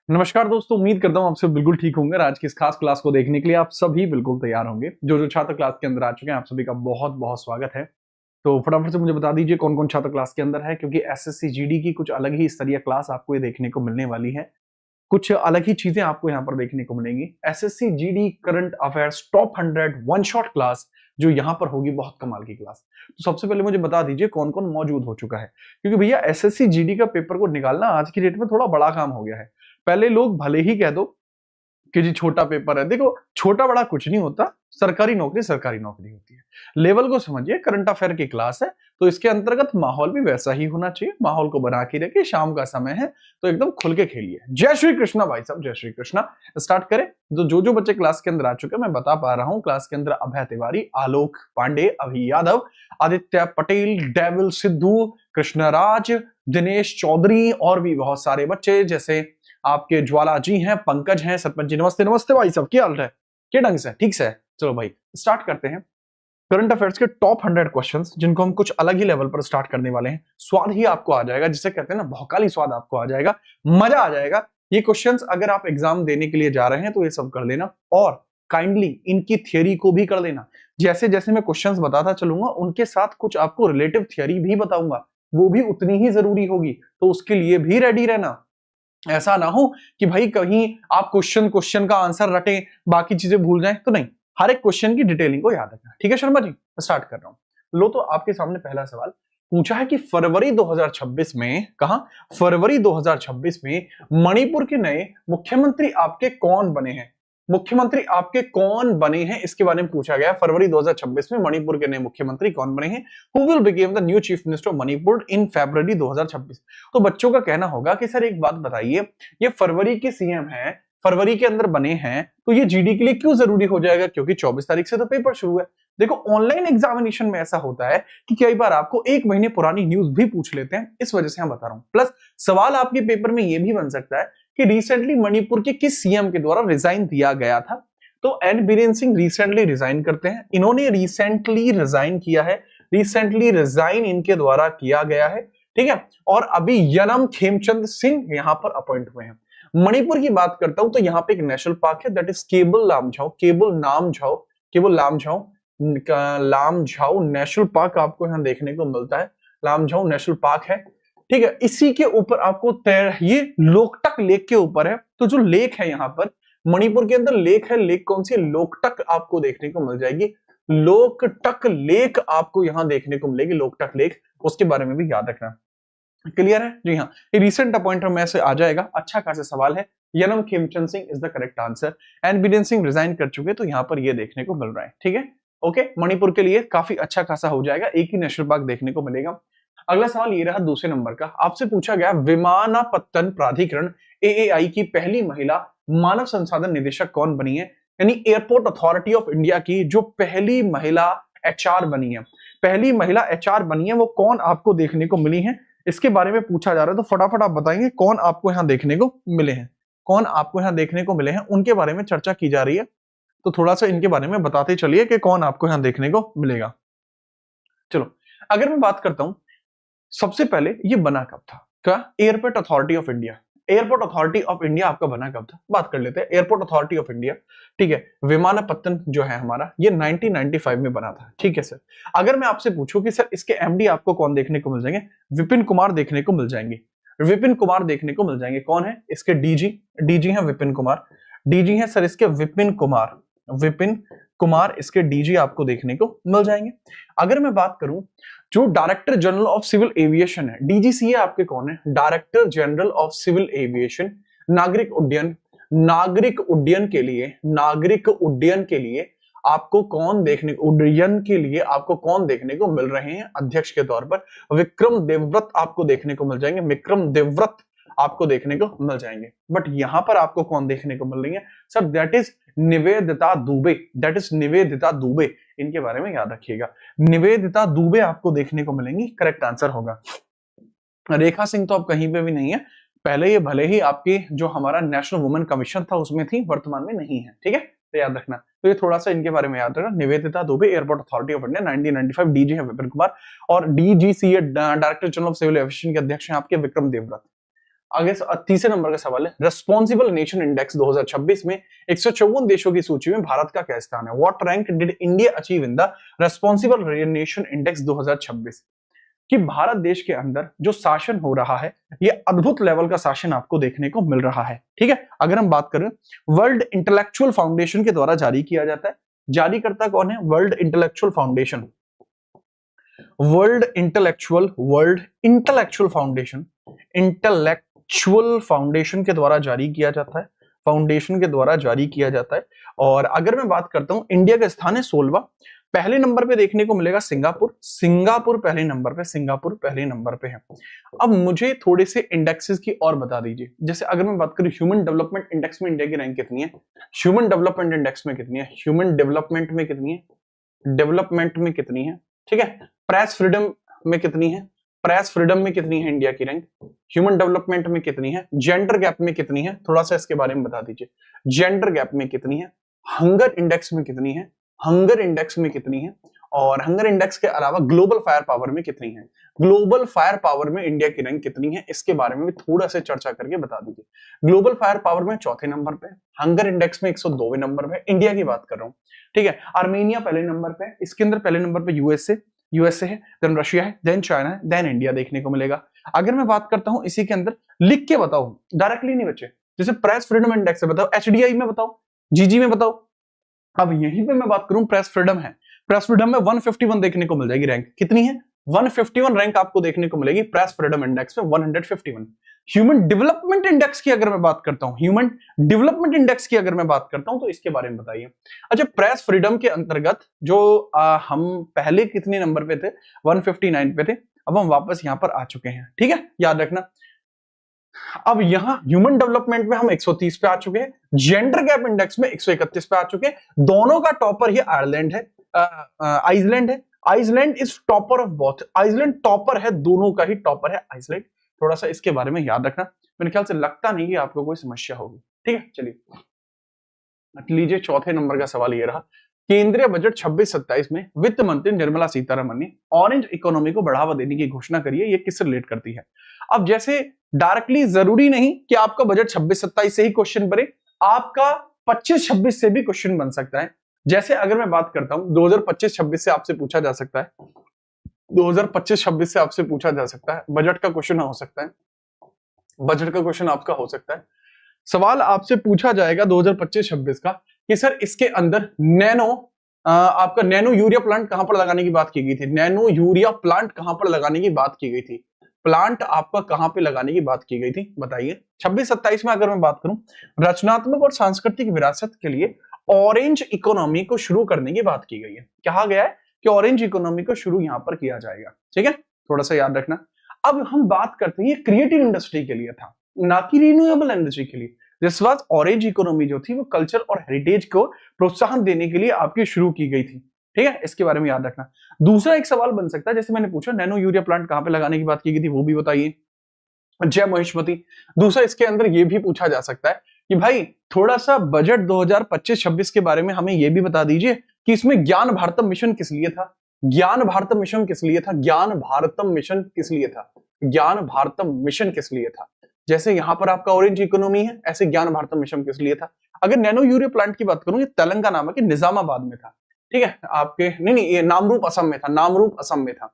नमस्कार दोस्तों, उम्मीद करता हूँ आप सब बिल्कुल ठीक होंगे और आज की इस खास क्लास को देखने के लिए आप सभी बिल्कुल तैयार होंगे। जो जो छात्र क्लास के अंदर आ चुके हैं आप सभी का बहुत बहुत स्वागत है। तो फटाफट से मुझे बता दीजिए कौन कौन छात्र क्लास के अंदर है, क्योंकि एसएससी जीडी की कुछ अलग ही स्तरीय क्लास आपको ये देखने को मिलने वाली है। कुछ अलग ही चीजें आपको यहाँ पर देखने को मिलेंगी। SSC GD current affairs top 100 one shot class जो यहाँ पर होगी, बहुत कमाल की क्लास। तो सबसे पहले मुझे बता दीजिए कौन कौन मौजूद हो चुका है, क्योंकि भैया एसएससी जीडी का पेपर को निकालना आज की डेट में थोड़ा बड़ा काम हो गया है। पहले लोग भले ही कह दो कि जी छोटा पेपर है, देखो छोटा बड़ा कुछ नहीं होता, सरकारी नौकरी होती है। लेवल को समझिए, करंट अफेयर की क्लास है तो इसके अंतर्गत माहौल भी वैसा ही होना चाहिए। माहौल को बना के रखिए, शाम का समय है तो एकदम खुल के खेलिए। जय श्री कृष्णा भाई साहब, जय श्री कृष्णा। स्टार्ट करें। तो जो जो बच्चे क्लास के अंदर आ चुके हैं मैं बता पा रहा हूं, क्लास के अंदर अभय तिवारी, आलोक पांडे, अभि यादव, आदित्य पटेल, डेविल सिद्धू, कृष्णराज, दिनेश चौधरी और भी बहुत सारे बच्चे जैसे आपके ज्वाला जी हैं, पंकज हैं, सरपंच जी नमस्ते। नमस्ते भाई साहब, क्या हाल है? क्या ढंग से? ठीक से? चलो भाई स्टार्ट करते हैं। करंट अफेयर्स के टॉप 100 क्वेश्चंस जिनको हम कुछ अलग ही लेवल पर स्टार्ट करने वाले हैं। स्वाद ही आपको आ जाएगा, जिसे कहते हैं ना भौकाली स्वाद आपको आ जाएगा, मजा आ जाएगा। ये क्वेश्चंस अगर आप एग्जाम देने के लिए जा रहे हैं तो ये सब कर लेना और काइंडली इनकी थियोरी को भी कर लेना। जैसे जैसे मैं क्वेश्चंस बताता चलूंगा उनके साथ कुछ आपको रिलेटिव थियोरी भी बताऊंगा, वो भी उतनी ही जरूरी होगी, तो उसके लिए भी रेडी रहना। ऐसा ना हो कि भाई कहीं आप क्वेश्चन क्वेश्चन का आंसर रटें, बाकी चीजें भूल जाएं, तो नहीं, हर एक क्वेश्चन की डिटेलिंग को याद रखना। ठीक है शर्मा जी, स्टार्ट कर रहा हूं। लो तो आपके सामने पहला सवाल पूछा है कि फरवरी 2026 में, कहा फरवरी 2026 में मणिपुर के नए मुख्यमंत्री आपके कौन बने हैं? मुख्यमंत्री आपके कौन बने हैं इसके बारे में पूछा गया। फरवरी 2026 में मणिपुर के नए मुख्यमंत्री कौन बने हैं? Who will become the new chief minister of Manipur in February 2026? तो बच्चों का कहना होगा कि सर एक बात बताइए, ये फरवरी के सीएम हैं, फरवरी के अंदर बने हैं, तो ये जीडी के लिए क्यों जरूरी हो जाएगा? क्योंकि 24 तारीख से तो पेपर शुरू है। देखो ऑनलाइन एग्जामिनेशन में ऐसा होता है कि कई बार आपको एक महीने पुरानी न्यूज भी पूछ लेते हैं, इस वजह से हम बता रहा हूं। प्लस सवाल आपके पेपर में यह भी बन सकता है कि रिसेंटली मणिपुर के किस सीएम के द्वारा रिजाइन दिया गया था। तो N Biren Singh recently resign करते हैं, इन्होंने रिसेंटली रिजाइन किया है, रिसेंटली रिजाइन इनके द्वारा किया गया है, ठीक है। और अभी यनम खेमचंद सिंह यहां पर अपॉइंट हुए हैं। मणिपुर की बात करता हूं तो यहाँ पे एक नेशनल पार्क है, that is Keibul Lamjao, Lamjao national park आपको यहाँ देखने को मिलता है। लामझाओ नेशनल पार्क है, ठीक है। इसी के ऊपर आपको ये लोकटक लेक के ऊपर है। तो जो लेक है यहाँ पर मणिपुर के अंदर लेक है, लेक कौन सी है? लोकटक आपको देखने को मिल जाएगी। लोकटक लेक आपको यहाँ देखने को मिलेगी, लोकटक लेक, उसके बारे में भी याद रखना। क्लियर है जी? हाँ, ये रिसेंट अपॉइंटमेंट में से आ जाएगा। अच्छा खासा सवाल है। Yumnam Khemchand Singh is the correct answer. N Biren Singh resign कर चुके, तो यहाँ पर ये देखने को मिल रहा है, ठीक है। ओके, मणिपुर के लिए काफी अच्छा खासा हो जाएगा, एक ही नेशनल पार्क देखने को मिलेगा। अगला सवाल ये रहा दूसरे नंबर का, आपसे पूछा गया विमानपत्तन प्राधिकरण एएआई की पहली महिला मानव संसाधन निदेशक कौन बनी है? यानी एयरपोर्ट अथॉरिटी ऑफ इंडिया की जो पहली महिला एचआर बनी है, पहली महिला एचआर बनी है, वो कौन आपको देखने को मिली है? इसके बारे में पूछा जा रहा है, तो फटाफट आप बताएंगे कौन आपको यहाँ देखने को मिले हैं, कौन आपको यहाँ देखने को मिले हैं, उनके बारे में चर्चा की जा रही है। तो थोड़ा सा इनके बारे में बताते चलिए कि कौन आपको यहाँ देखने को मिलेगा। चलो अगर मैं बात करता हूं, सबसे पहले ये बना कब था? क्या? Airport authority of India. Airport authority of India आपका बना कब था? बात कर लेते हैं। एयरपोर्ट अथॉरिटी ऑफ इंडिया, ठीक है, विमानपत्तन जो है हमारा, ये 1995 में बना था, ठीक है सर। अगर मैं आपसे पूछूं कि सर इसके एमडी आपको कौन देखने को मिल जाएंगे? विपिन कुमार देखने को मिल जाएंगे, विपिन कुमार देखने को मिल जाएंगे। कौन है इसके डीजी? डीजी है विपिन कुमार, डीजी है सर इसके विपिन कुमार, विपिन कुमार इसके डीजी आपको देखने को मिल जाएंगे। अगर मैं बात करूं, जो director general of civil aviation है, डीजीसीए आपके कौन है? Director general of civil aviation, नागरिक उड्डयन, नागरिक उड्डयन के लिए, नागरिक उड्डयन के लिए आपको कौन देखने, उड्डयन के लिए आपको कौन देखने को मिल रहे हैं अध्यक्ष के तौर पर? विक्रम देवव्रत आपको देखने को मिल जाएंगे, विक्रम देवव्रत आपको देखने को मिल जाएंगे। बट यहां पर आपको कौन देखने को मिल रही है sir? That is Nivedita Dubey, that is Nivedita Dubey, इनके बारे में याद रखिएगा। निवेदिता दुबे आपको देखने को मिलेंगी, करेक्ट आंसर होगा। रेखा सिंह तो अब कहीं पे भी नहीं है, पहले ये भले ही आपकी जो हमारा नेशनल वुमेन कमीशन था उसमें थी, वर्तमान में नहीं है, ठीक है, तो याद रखना। तो ये थोड़ा सा इनके बारे में याद रखना। Nivedita Dubey, airport authority of India, 1995, DG है विपिन कुमार, और DGCA director general of civil aviation के अध्यक्ष हैं आपके विक्रम देवव्रत। आगे तीसरे नंबर का सवाल है, रेस्पॉन्सिबल नेशन इंडेक्स 2026 में 154 देशों की सूची में भारत का क्या स्थान है? What rank did India achieve in the responsible nation index 2026? कि भारत देश के अंदर जो शासन हो रहा है, ये अद्भुत लेवल का शासन आपको देखने को मिल रहा है। ठीक है, अगर हम बात करें, वर्ल्ड इंटेलेक्चुअल फाउंडेशन के द्वारा जारी किया जाता है। जारीकर्ता कौन है? World intellectual foundation, world intellectual foundation के द्वारा जारी किया जाता है, फाउंडेशन के द्वारा जारी किया जाता है। और अगर मैं बात करता हूं, इंडिया का स्थान है 16वां, पहले नंबर पे देखने को मिलेगा सिंगापुर पहले नंबर पे है। अब मुझे थोड़े से इंडेक्सेस की और बता दीजिए, जैसे अगर मैं बात करूं ह्यूमन डेवलपमेंट इंडेक्स में इंडिया की रैंक कितनी है, ह्यूमन डेवलपमेंट इंडेक्स में कितनी है, ह्यूमन डेवलपमेंट में कितनी है, डेवलपमेंट में कितनी है, ठीक है, प्रेस फ्रीडम में कितनी है, प्रेस फ्रीडम में कितनी है इंडिया की रैंक, ह्यूमन डेवलपमेंट में कितनी है, जेंडर गैप में कितनी है, थोड़ा सा इसके बारे में बता दीजिए, जेंडर गैप में कितनी है, हंगर इंडेक्स में कितनी है, हंगर इंडेक्स में कितनी है, और हंगर इंडेक्स के अलावा ग्लोबल फायर पावर में कितनी है, ग्लोबल फायर पावर में इंडिया की रैंक कितनी है, इसके बारे में भी थोड़ा सा चर्चा करके बता दीजिए। ग्लोबल फायर पावर में चौथे नंबर पे, हंगर इंडेक्स में 102वें नंबर पे, इंडिया की बात कर रहा हूं, ठीक है। आर्मेनिया पहले नंबर पे, इसके अंदर पहले नंबर पे यूएसए है, देन रशिया है, देन चाइना है, देन इंडिया देखने को मिलेगा। अगर मैं बात करता हूं इसी के अंदर, लिख के बताओ, डायरेक्टली नहीं बच्चे, जैसे प्रेस फ्रीडम इंडेक्स है बताओ, एचडीआई में बताओ, जीजी में बताओ। अब यहीं पे मैं बात करूं, प्रेस फ्रीडम है, प्रेस फ्रीडम में 151 देखने को मिल जाएगी रैंक, कितनी है, 151 रैंक आपको देखने को मिलेगी प्रेस फ्रीडम इंडेक्स में, 151। ह्यूमन डेवलपमेंट इंडेक्स की अगर मैं बात करता हूं, ह्यूमन डेवलपमेंट इंडेक्स की अगर मैं बात करता हूं, तो इसके बारे में बताइए। अच्छा, प्रेस फ्रीडम के अंतर्गत जो हम पहले कितने नंबर पे थे, 159 पे थे, अब हम वापस यहां पर आ चुके हैं, ठीक है, याद रखना। अब यहां ह्यूमन डेवलपमेंट में हम 130 पे आ चुके हैं, जेंडर गैप इंडेक्स में 131 पे आ चुके हैं, दोनों का टॉपर ही आयरलैंड है, आइसलैंड है, Iceland is topper of both, Iceland topper है, दोनों का ही टॉपर है आइसलैंड। थोड़ा सा इसके बारे में याद रखना, मेरे ख्याल से लगता नहीं कि आपको कोई समस्या होगी, ठीक है। चलिए लीजिए, चौथे नंबर का सवाल ये रहा, केंद्रीय बजट 26-27 में वित्त मंत्री निर्मला सीतारमण ने ऑरेंज इकोनॉमी को बढ़ावा देने की घोषणा करी है, ये किससे रिलेट करती है? अब जैसे डायरेक्टली जरूरी नहीं कि आपका बजट 26-27 से ही क्वेश्चन बने, आपका 25-26 से भी क्वेश्चन बन सकता है। जैसे अगर मैं बात करता हूं 2025-26 से आपसे पूछा जा सकता है, 2025-26 से आपसे पूछा जा सकता है, बजट का क्वेश्चन हो सकता है, बजट का क्वेश्चन आपका हो सकता है। सवाल आपसे पूछा जाएगा 2025-26 का कि सर इसके अंदर आपका नैनो यूरिया प्लांट कहां पर लगाने की बात की गई थी, नैनो यूरिया प्लांट कहां पर लगाने की बात की गई थी, प्लांट आपका कहां पे लगाने की बात की गई थी, बताइए। 26-27 में अगर मैं बात करूं, रचनात्मक और सांस्कृतिक विरासत के लिए ऑरेंज इकोनॉमी को शुरू करने की बात की गई है, कहा गया है कि ऑरेंज इकोनॉमी को शुरू यहां पर किया जाएगा, ठीक है, थोड़ा सा याद रखना। अब हम बात करते हैं, ये क्रिएटिव इंडस्ट्री के लिए था, ना कि रिन्यूएबल एनर्जी के लिए। दिस वाज ऑरेंज इकोनॉमी जो थी वो कल्चर और हेरिटेज को प्रोत्साहन देने के लिए आपकी शुरू की गई थी, ठीक है, इसके बारे में याद रखना। दूसरा एक सवाल बन सकता है, जैसे मैंने पूछा नैनो यूरिया प्लांट कहां पे लगाने की बात की गई थी, वो भी बताइए, जय महेशमती। दूसरा इसके अंदर ये भी पूछा जा सकता है कि भाई थोड़ा सा बजट 2025-26 के बारे में हमें ये भी बता दीजिए कि इसमें ज्ञान भारतम मिशन किस लिए था, ज्ञान भारतम मिशन किस लिए था, ज्ञान भारतम मिशन किस लिए था, ज्ञान भारतम मिशन किस लिए था। जैसे यहां पर आपका ऑरेंज इकोनॉमी है, ऐसे ज्ञान भारतम मिशन किस लिए था। अगर नैनो यूरिया प्लांट की बात करूं, ये तेलंगाना में, निजामाबाद में था, ठीक है, आपके नहीं, ये नामरूप असम में था, नामरूप असम में था,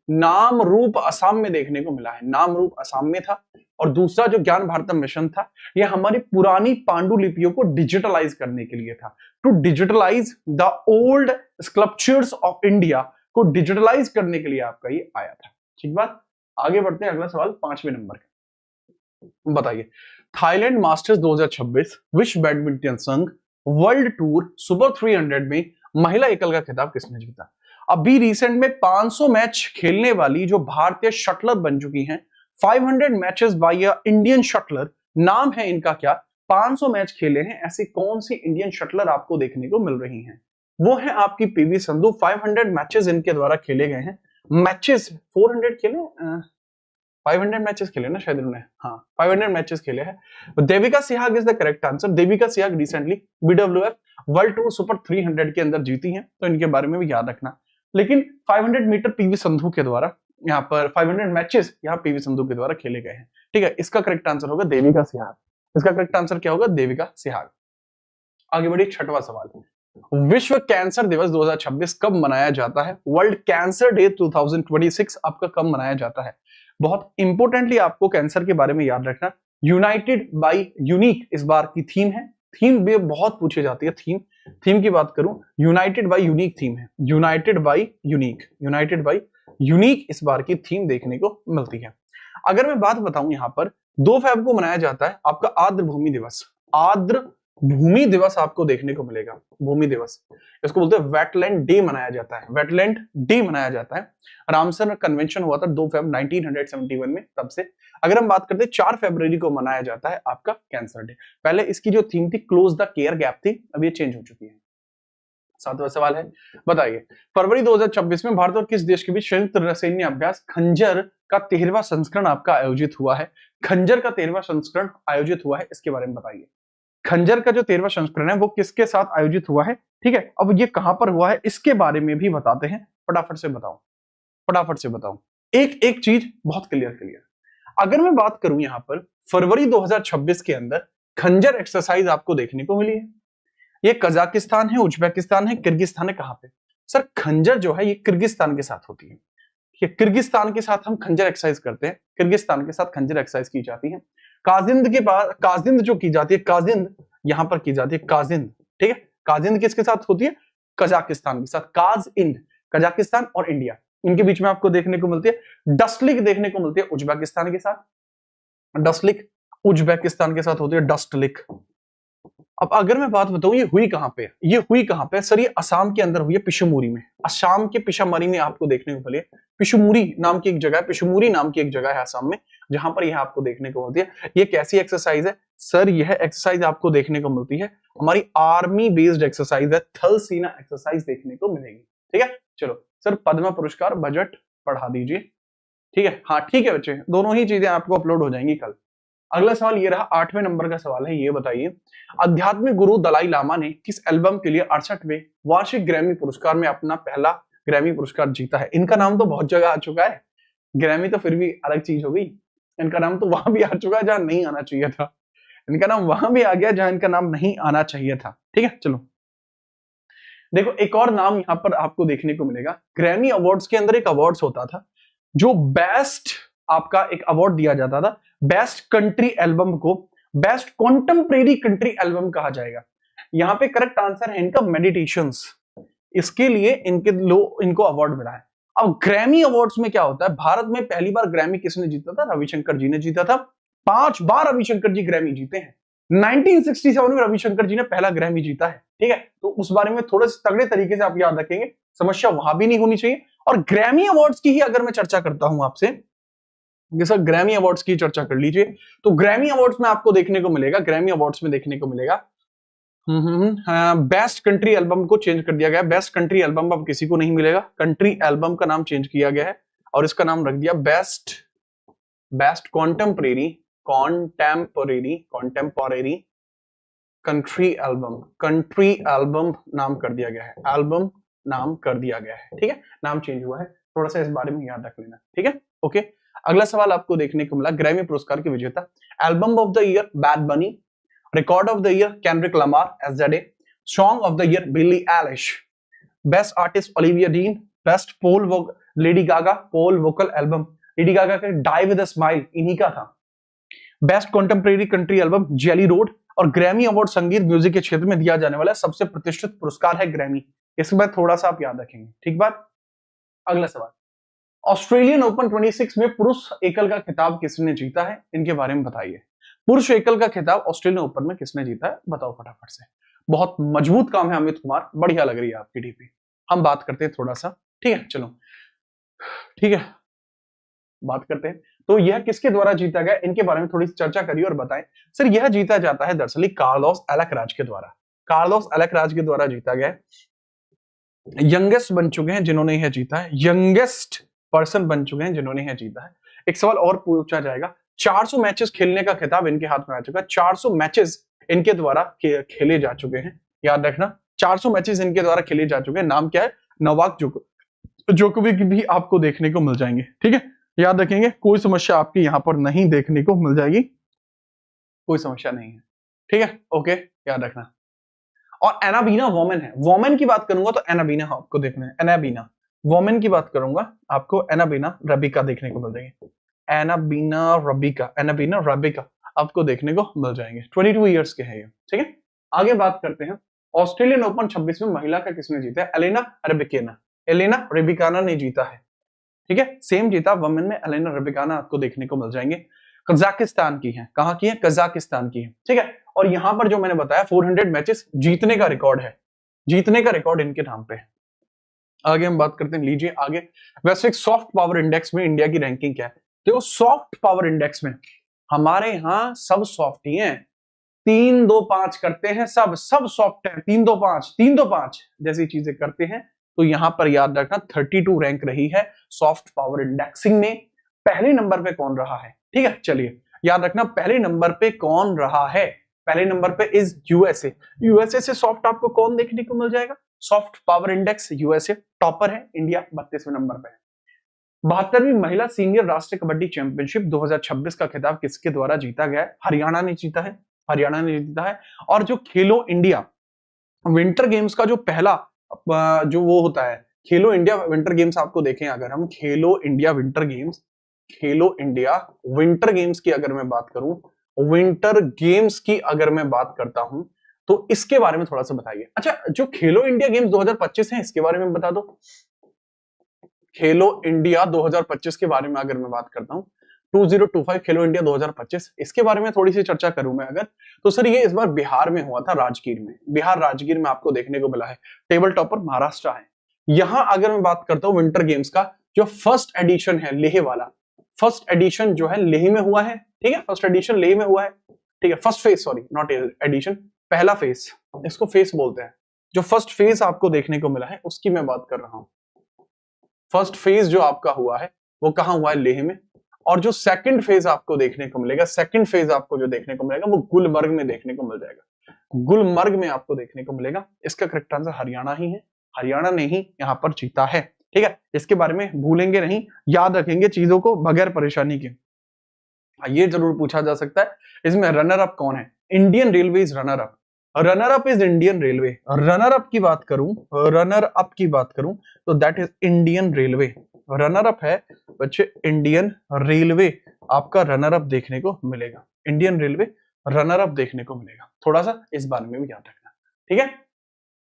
नामरूप असम में देखने को मिला है, नामरूप असम में था। और दूसरा जो ज्ञान भारतम मिशन था, यह हमारी पुरानी पांडुलिपियों को डिजिटलाइज करने के लिए था, to digitalize the old sculptures of India, को डिजिटलाइज करने के लिए आपका ये आया था, ठीक बात। आगे बढ़ते हैं, अगला सवाल 5वें नंबर का, बताइए थाईलैंड मास्टर्स 2026 विश्व बैडमिंटन संघ वर्ल्ड टूर सुपर 300 में महिला एकल का खिताब किसने जीता? अभी रिसेंट में 500 मैच खेलने वाली जो भारतीय शटलर बन चुकी हैं, 500 matches by a Indian shuttler, नाम है इनका क्या, 500 मैच खेले हैं, ऐसी कौन सी इंडियन शटलर आपको देखने को मिल रही हैं? वो है आपकी पीवी संधू। 500 मैचेस इनके द्वारा खेले गए हैं, मैचेस 400 खेले, 500 मैचेस खेले ना शायद इन्होंने, हाँ 500 मैचेस खेले हैं। Devika Sihag is the correct answer. Devika Sihag recently BWF world tour super 300 के अंदर जीती हैं, तो इनके बारे में भी याद रखना। लेकिन 500 मीटर पीवी संधू के द्वारा यहाँ पर 500 मैचेस यहाँ पीवी संधू के द्वारा खेले गए हैं, ठीक है, इसका करेक्ट आंसर होगा देविका सिहाग। इसका करेक्ट आंसर क्या होगा? देविका सिहाग। आगे बढ़िए, छठवां सवाल। विश्व कैंसर दिवस 2026 कब मनाया जाता है? वर्ल्ड कैंसर डे 2026 आपका कब मनाया जाता है? बहुत इंपोर्टेंटली आपको कैंसर के बारे में याद रखना, यूनाइटेड बाय यूनिक इस बार की थीम है। थीम भी बहुत पूछी जाती है, थीम की बात करूं, यूनाइटेड बाय यूनिक थीम है। यूनाइटेड बाय यूनिक इस बार की थीम देखने को मिलती है। अगर मैं बात बताऊं, यहां पर 2 फेब को मनाया जाता है आपका आर्द्र भूमि दिवस। आर्द्र भूमि दिवस आपको देखने को मिलेगा, भूमि दिवस, इसको बोलते हैं वेटलैंड डे मनाया जाता है, वेटलैंड डे मनाया जाता है। रामसर कन्वेंशन हुआ था 2 फेब 1971 में, तब से। अगर हम बात करते हैं 4 फरवरी को मनाया जाता है आपका कैंसर डे। पहले इसकी जो थीम थी क्लोज द केयर गैप थी, अब ये चेंज हो चुकी है। 7वां सवाल है, बताइए फरवरी 2026 में भारत और किस देश के बीच संयुक्त सैन्य अभ्यास खंजर का 13वां संस्करण आपका आयोजित हुआ है? खंजर का 13वां संस्करण आयोजित हुआ है, इसके बारे में बताइए। खंजर का जो 13वां संस्करण है वो किसके साथ आयोजित हुआ है? ठीक है, अब ये कहां पर हुआ है इसके बारे में भी बताते हैं। फटाफट से बताओ। एक एक चीज बहुत क्लियर। अगर मैं बात करूं यहां पर फरवरी 2026 के अंदर खंजर एक्सरसाइज आपको देखने को मिली है। ये कजाकिस्तान है, उज्बेकिस्तान है, किर्गिस्तान है, कहां पे? सर खंजर जो है ये किर्गिस्तान के साथ होती है। किर्गिस्तान के साथ हम खंजर एक्सरसाइज करते हैं, किर्गिस्तान के साथ खंजर एक्सरसाइज की जाती है। काजिंद के पास काजिंद जो की जाती है, काजिंद यहां पर की जाती है, काजिंद, ठीक है। काजिंद किसके साथ होती है? कजाकिस्तान के साथ। काजिंद कजाकिस्तान और इंडिया, इनके बीच में आपको देखने को मिलती है। डस्टलिक देखने को मिलती है उज्बेकिस्तान के साथ, डस्टलिक उज्बेकिस्तान के साथ होती है, डस्टलिक। अब अगर मैं बात बताऊं ये हुई कहां पे? ये हुई कहां पे? सर ये असम के अंदर हुई है, पिशुमुरी में। असम के पिशामरी में आपको देखने को मिली है। पिशुमुरी नाम की एक जगह है, पिशुमुरी नाम की एक जगह है असम में, जहां पर यह आपको देखने को मिलती है। ये कैसी एक्सरसाइज है? सर यह एक्सरसाइज आपको देखने को मिलती है, हमारी आर्मी बेस्ड एक्सरसाइज है, थल सेना एक्सरसाइज देखने को मिलेगी। ठीक है, चलो सर पद्म पुरस्कार बजट पढ़ा दीजिए। ठीक है, हाँ ठीक है बच्चे, दोनों ही चीजें आपको अपलोड हो जाएंगी कल। अगला सवाल ये रहा, 8वें नंबर का सवाल है, ये बताइए आध्यात्मिक गुरु दलाई लामा ने किस एल्बम के लिए 68वें वार्षिक ग्रैमी पुरस्कार में अपना पहला ग्रैमी पुरस्कार जीता है? इनका नाम तो बहुत जगह आ चुका है, ग्रैमी तो फिर भी अलग चीज हो गई। इनका नाम तो वहां भी आ चुका है जहां नहीं आना चाहिए था, इनका नाम वहां भी आ गया जहां इनका नाम नहीं आना चाहिए था। ठीक है, चलो देखो एक और नाम यहां पर आपको देखने को मिलेगा। ग्रैमी अवार्ड्स के अंदर एक अवार्ड्स होता था जो बेस्ट आपका एक अवार्ड दिया जाता था, बेस्ट कंट्री एल्बम को बेस्ट कॉन्टेम्परेरी कंट्री एल्बम कहा जाएगा। यहां पे करेक्ट आंसर है इनका मेडिटेशंस, इसके लिए इनको अवार्ड मिला है। अब ग्रैमी अवार्ड्स में क्या होता है, भारत में पहली बार ग्रैमी किसने जीता था? रविशंकर जी ने जीता था। 5 बार रविशंकर जी ग्रैमी जीते हैं। 1967 में रविशंकर जी ने पहला ग्रैमी जीता है। ठीक है, तो उस बारे में थोड़े से तगड़े तरीके से आप याद रखेंगे, समस्या वहां भी नहीं होनी चाहिए। और ग्रैमी अवार्ड्स की ही अगर मैं चर्चा करता हूं आपसे, सर ग्रैमी अवार्ड्स की चर्चा कर लीजिए, तो ग्रैमी अवार्ड्स में आपको देखने को मिलेगा, ग्रैमी अवार्ड्स में देखने को मिलेगा बेस्ट कंट्री एल्बम को चेंज कर दिया गया। बेस्ट कंट्री एल्बम अब किसी को नहीं मिलेगा, कंट्री एल्बम का नाम चेंज किया गया है और इसका नाम रख दिया बेस्ट कॉन्टेम्परेरी कंट्री एल्बम नाम कर दिया गया है, एल्बम नाम कर दिया गया है। ठीक है, नाम चेंज हुआ है, थोड़ा सा इस बारे में याद रख लेना। ठीक है, ओके। अगला सवाल आपको देखने को मिला, ग्रैमी पुरस्कार के विजेता album of the year Bad Bunny, record of the year Kendrick Lamar SZA, song of the year Billie Eilish, best artist Olivia Dean, best Lady Gaga pop vocal album, Lady Gaga का die with a smile इन्हीं का था। Best contemporary country album Jelly Roll. और Grammy award संगीत music के क्षेत्र में दिया जाने वाला सबसे प्रतिष्ठित पुरस्कार है ग्रैमी, इसके बाद थोड़ा सा आप याद रखेंगे। ठीक बात। अगला सवाल, ऑस्ट्रेलियन ओपन 26 में पुरुष एकल का खिताब किसने जीता है? इनके बारे में बताइए। पुरुष एकल का खिताब ऑस्ट्रेलियन ओपन में किसने जीता है, बताओ फटाफट से। बहुत मजबूत काम है अमित कुमार, बढ़िया लग रही है आपकी डीपी। हम बात करते हैं थोड़ा सा, ठीक है, चलो ठीक है बात करते हैं। तो यह किसके द्वारा जीता गया, इनके बारे में थोड़ी सी चर्चा करिए और बताएं। सर यह जीता जाता है दरअसल कार्लोस अलेक्राज के द्वारा, कार्लोस अलेक्राज के द्वारा जीता गया। यंगेस्ट बन चुके हैं जिन्होंने यह जीता है, यंगेस्ट पर्सन बन चुके हैं जिन्होंने यह जीता है। एक सवाल और पूछा जाएगा, 400 मैचेस खेलने का खिताब इनके हाथ में आ चुका है, 400 मैचेस इनके द्वारा खेले जा चुके हैं, याद रखना 400 मैचेस इनके द्वारा खेले जा चुके हैं। नाम क्या है? नोवाक जोकोविच भी आपको देखने को मिल जाएंगे। ठीक है, याद रखेंगे, कोई समस्या आपकी यहाँ पर नहीं देखने को मिल जाएगी, कोई समस्या नहीं है, ठीक है, ओके, याद रखना। और एनाबीना वोमेन है, वोमेन की बात करूंगा तो एनाबीना आपको देखना है, एनाबीना। वोमेन की बात करूंगा आपको एनाबीना रबिका देखने को मिल जाएगी, एनाबीना रबिका, एनाबीना रबिका आपको देखने को मिल जाएंगे। 22 ईयर्स के हैं ये, ठीक है। आगे बात करते हैं, ऑस्ट्रेलियन ओपन 26 में महिला का किसने जीता है? एलेना रेबिकाना, एलेना रेबिकाना ने जीता है, ठीक है। सेम जीता वुमेन में एलेना रेबिकाना आपको देखने को मिल जाएंगे। कजाकिस्तान की है, कहां की है? कजाकिस्तान की है, ठीक है। और यहां पर जो मैंने बताया 400 मैचेस जीतने का रिकॉर्ड है, जीतने का रिकॉर्ड इनके नाम पे है। आगे हम बात करते हैं, लीजिए आगे, वैश्विक सॉफ्ट पावर इंडेक्स में इंडिया की रैंकिंग क्या है? देखो सॉफ्ट पावर इंडेक्स में हमारे यहां सब सॉफ्ट ही हैं, 3-2-5 करते हैं, सब सॉफ्ट है, 3-2-5 3-2-5 जैसी चीजें करते हैं। तो यहां पर याद रखना 32 रैंक रही है सॉफ्ट पावर इंडेक्सिंग में। पहले नंबर पे कौन रहा है? ठीक है, चलिए याद रखना पहले नंबर पे कौन रहा है। पहले नंबर पे इज यूएसए। यूएसए से सॉफ्ट आपको कौन देखने को मिल जाएगा? Soft power index USA topper है, इंडिया 32वें नंबर पे है। 72वीं महिला सीनियर राष्ट्रीय कबड्डी चैंपियनशिप 2026 का खिताब किसके द्वारा जीता गया है? हरियाणा ने जीता है, हरियाणा ने जीता है। और जो खेलो इंडिया विंटर गेम्स का जो पहला जो वो होता है, खेलो इंडिया विंटर गेम्स आपको देखें, अगर हम खेलो इंडिया विंटर गेम्स, खेलो इंडिया विंटर गेम्स की अगर मैं बात करूं, विंटर गेम्स की अगर मैं बात करता हूं, तो इसके बारे में थोड़ा सा बताइए। अच्छा, जो खेलो इंडिया गेम्स 2025 है इसके बारे में बता दो। खेलो इंडिया 2025 के बारे में अगर मैं बात करता हूं, 2025 खेलो इंडिया 2025, इसके बारे में थोड़ी सी चर्चा करूं मैं अगर, तो सर ये इस बार बिहार में हुआ था, राजगीर में, बिहार राजगीर में आपको देखने को मिला है। टेबल टॉपर महाराष्ट्र है। यहां अगर मैं बात करता हूं विंटर गेम्स का, जो फर्स्ट एडिशन है लेह वाला, फर्स्ट एडिशन जो है लेह में हुआ है, ठीक है, फर्स्ट एडिशन लेह में हुआ है, ठीक है, first phase, sorry not edition, पहला फेज, इसको फेज बोलते हैं। जो फर्स्ट फेज आपको देखने को मिला है उसकी मैं बात कर रहा हूं। फर्स्ट फेज जो आपका हुआ है वो कहां हुआ है? लेह में। और जो सेकंड फेज आपको देखने को मिलेगा, सेकंड फेज आपको जो देखने को मिलेगा वो गुलमर्ग में देखने को मिल जाएगा, गुलमर्ग में आपको देखने को मिलेगा। इसका करेक्ट आंसर हरियाणा ही है, हरियाणा ने ही यहां पर जीता है, ठीक है। इसके बारे में भूलेंगे नहीं, याद रखेंगे चीजों को बगैर परेशानी के। ये जरूर पूछा जा सकता है इसमें रनर अप कौन है? Indian railway is runner up, runner up is Indian railway. Runner up की बात करूं, रनर अप की बात करूं तो that is Indian railway, runner up है बच्चे इंडियन रेलवे, आपका रनर अप देखने को मिलेगा, इंडियन रेलवे रनर अप देखने को मिलेगा। थोड़ा सा इस बारे में भी याद रखना, ठीक है।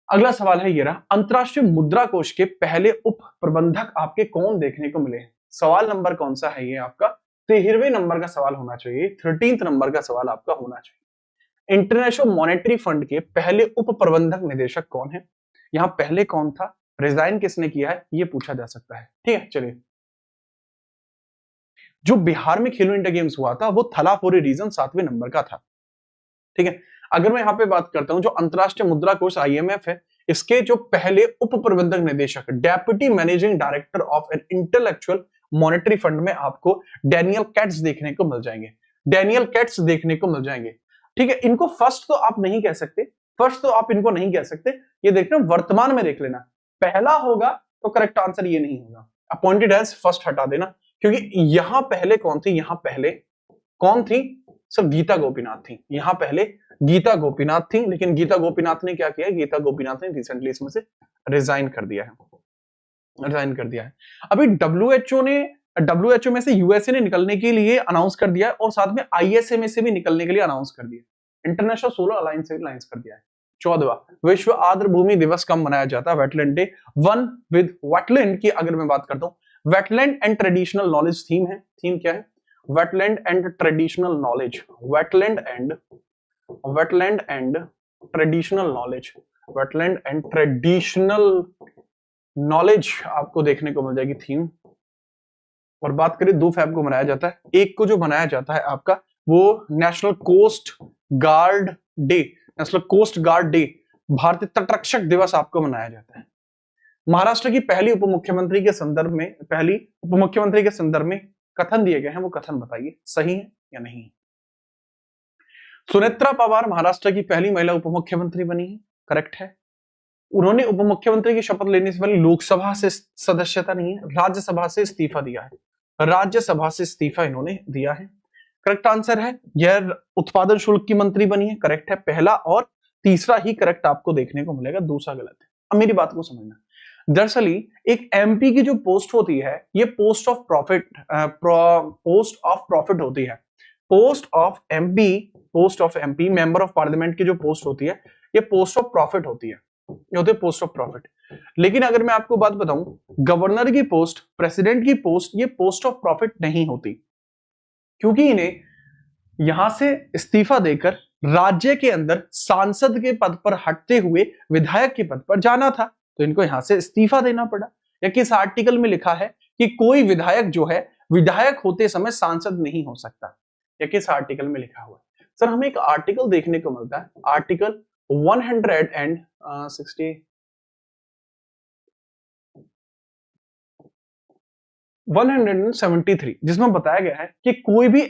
अगला सवाल है ये रहा, अंतरराष्ट्रीय मुद्रा कोष के पहले उप प्रबंधक आपके कौन देखने को मिले? सवाल नंबर कौन सा है ये आपका? 13वें नंबर का सवाल होना चाहिए, 13th नंबर का सवाल आपका होना चाहिए। इंटरनेशनल मॉनेटरी फंड के पहले उप प्रबंधक निदेशक कौन है? यहां पहले कौन था, रिजाइन किसने किया है, ये पूछा जा सकता है, ठीक है। चलिए, जो बिहार में खेलो इंडिया गेम्स हुआ था वो थलापुरी रीजन 7वें नंबर का था, ठीक है। अगर मैं यहां पे बात करता हूं, जो अंतरराष्ट्रीय मुद्रा कोष आईएमएफ है, इसके जो पहले उप प्रबंधक निदेशक, deputy managing director of an intellectual monetary fund में आपको डैनियल कैट्स देखने को मिल जाएंगे, डैनियल कैट्स देखने को मिल जाएंगे, ठीक है। इनको फर्स्ट तो आप नहीं कह सकते, फर्स्ट तो आप इनको नहीं कह सकते, ये देखना वर्तमान में देख लेना, पहला होगा तो करेक्ट आंसर ये नहीं होगा, अपॉइंटेड एज फर्स्ट हटा देना, क्योंकि यहां पहले कौन थी, यहां पहले कौन थी? सर गीता गोपीनाथ थी, यहां पहले गीता गोपीनाथ थी, लेकिन गीता गोपीनाथ ने क्या किया, गीता गोपीनाथ ने रिसेंटली इसमें से रिजाइन कर दिया है, रिजाइन कर दिया है। अभी डब्ल्यूएचओ में से यूएसए ने निकलने के लिए अनाउंस कर दिया है, और साथ में आईएसए में से भी निकलने के लिए अनाउंस कर दिया, इंटरनेशनल सोलर अलायंस से भी अलायंस कर दिया है। 14वां विश्व आर्द्र भूमि दिवस कब मनाया जाता है? Wetland day. One with wetland की अगर मैं बात करता हूं, wetland and traditional knowledge theme है, थीम क्या है? Wetland and traditional knowledge, wetland and traditional knowledge, wetland and traditional knowledge आपको देखने को मिल जाएगी थीम। और बात करें 2 फेब को मनाया जाता है, एक को जो मनाया जाता है आपका वो national coast guard day, national coast guard day, भारतीय तटरक्षक दिवस आपको मनाया जाता है। महाराष्ट्र की पहली उप मुख्यमंत्री के संदर्भ में, पहली उप मुख्यमंत्री के संदर्भ में कथन दिए गए हैं, वो कथन बताइए सही है या नहीं है। सुनेत्रा पवार महाराष्ट्र की पहली महिला उप मुख्यमंत्री बनी है, करेक्ट है। उन्होंने उप मुख्यमंत्री की शपथ लेने से पहले लोकसभा से सदस्यता नहीं है, राज्यसभा से इस्तीफा दिया है, राज्यसभा से इस्तीफा इन्होंने दिया है। करेक्ट आंसर है यह उत्पादन शुल्क की मंत्री बनी है, करेक्ट है। पहला और तीसरा ही करेक्ट आपको देखने को मिलेगा, दूसरा गलत है। अब मेरी बात को समझना, दरअसल एक एमपी की जो पोस्ट होती है ये पोस्ट ऑफ प्रॉफिट होती है। Post of MP member of parliament की जो पोस्ट होती है ये पोस्ट ऑफ प्रॉफिट होती है, ये होती है पोस्ट ऑफ प्रॉफिट। लेकिन अगर मैं आपको बात बताऊं, गवर्नर की पोस्ट, प्रेसिडेंट की पोस्ट, ये पोस्ट ऑफ प्रॉफिट नहीं होती, क्योंकि इन्हें यहां से इस्तीफा देकर राज्य के अंदर सांसद के पद पर हटते हुए विधायक के पद पर जाना था, तो इनको यहां से इस्तीफा देना पड़ा। या किस आर्टिकल में लिखा है कि कोई विधायक जो है विधायक होते समय सांसद नहीं हो सकता, या किस आर्टिकल में लिखा हुआ है? सर हमें एक आर्टिकल देखने को मिलता है, आर्टिकल 173, जिसमें बताया गया है कि कोई भी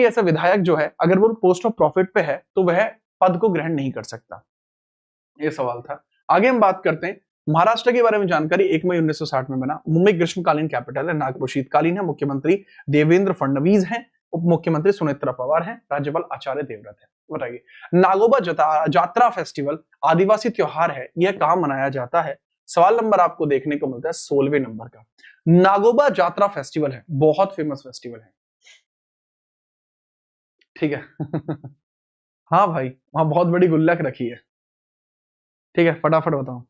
ऐसा विधायक जो है अगर वो पोस्ट ऑफ प्रॉफिट पे है तो वह पद को ग्रहण नहीं कर सकता। ये सवाल था। आगे हम बात करते हैं महाराष्ट्र के बारे में जानकारी। 1 मई 1960 में बना। मुंबई ग्रीष्मकालीन कैपिटल है, नागपुर शीतकालीन है। मुख्यमंत्री देवेंद्र फडणवीस हैं, उप मुख्यमंत्री सुनेत्रा पवार हैं, राज्यपाल आचार्य देवव्रत है। बताइए, नागोबा जात्रा फेस्टिवल आदिवासी त्योहार है, यह कहां मनाया जाता है? सवाल नंबर आपको देखने को मिलता है 16वें नंबर का। नागोबा जात्रा फेस्टिवल है, बहुत फेमस फेस्टिवल है, ठीक है। हाँ भाई, वहां बहुत बड़ी गुल्लक रखी है, ठीक है, फटाफट बताओ।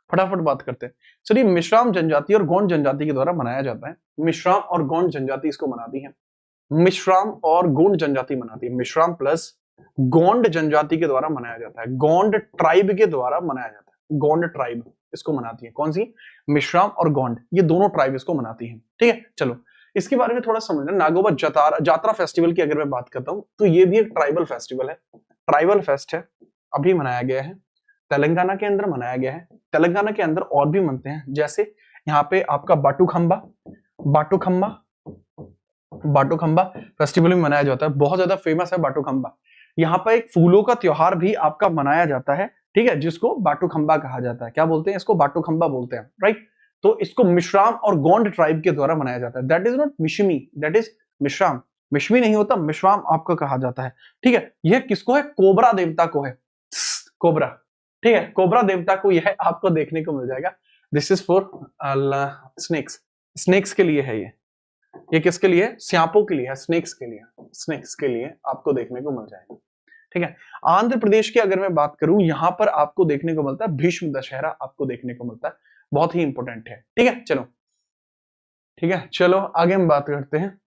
फटाफट बात करते हैं। सर ये मिश्राम जनजाति और गोंड जनजाति के द्वारा मनाया जाता है। मिश्राम और गोंड जनजाति इसको मनाती है, मिश्राम और गोंड जनजाति मनाती है, मिश्राम प्लस गोंड जनजाति के द्वारा मनाया जाता है, गोंड ट्राइब के द्वारा मनाया जाता है, गोंड ट्राइब इसको मनाती है। कौन सी? मिश्राम और गोंड, ये दोनों ट्राइब इसको मनाती है, ठीक है। चलो इसके बारे में थोड़ा समझना। नागोबा जात्रा फेस्टिवल की अगर मैं बात करता हूं तो ये भी एक ट्राइबल फेस्टिवल है, ट्राइबल फेस्ट है, अभी मनाया गया है, तेलंगाना के अंदर मनाया गया है। तेलंगाना के अंदर और भी मनते हैं, जैसे यहाँ पे आपका बाटुखम्बा फेस्टिवल भी मनाया जाता है, बहुत ज्यादा फेमस है बाटुखम्बा। यहाँ पर एक फूलों का त्योहार भी आपका मनाया जाता है, ठीक है, जिसको बाटुखम्बा कहा जाता है। क्या बोलते हैं इसको? बाटुखम्बा बोलते हैं, राइट। तो इसको मिश्राम और गोंड ट्राइब के द्वारा मनाया जाता है। That is not Mishmi, that is Mishram. Mishmi नहीं होता, मिश्राम आपको कहा जाता है, ठीक है। यह किसको है? कोबरा देवता को है, कोबरा, ठीक है, कोबरा देवता को यह आपको देखने को मिल जाएगा। This is for snakes, snakes के लिए है ये किसके लिए? सांपों के लिए है, स्नेक्स के लिए, स्नेक्स के लिए आपको देखने को मिल जाएगा, ठीक है। आंध्र प्रदेश की अगर मैं बात करूं, यहां पर आपको देखने को मिलता है भीष्म दशहरा, आपको देखने को मिलता है, बहुत ही इंपॉर्टेंट है, ठीक है। चलो ठीक है, चलो आगे हम बात करते हैं।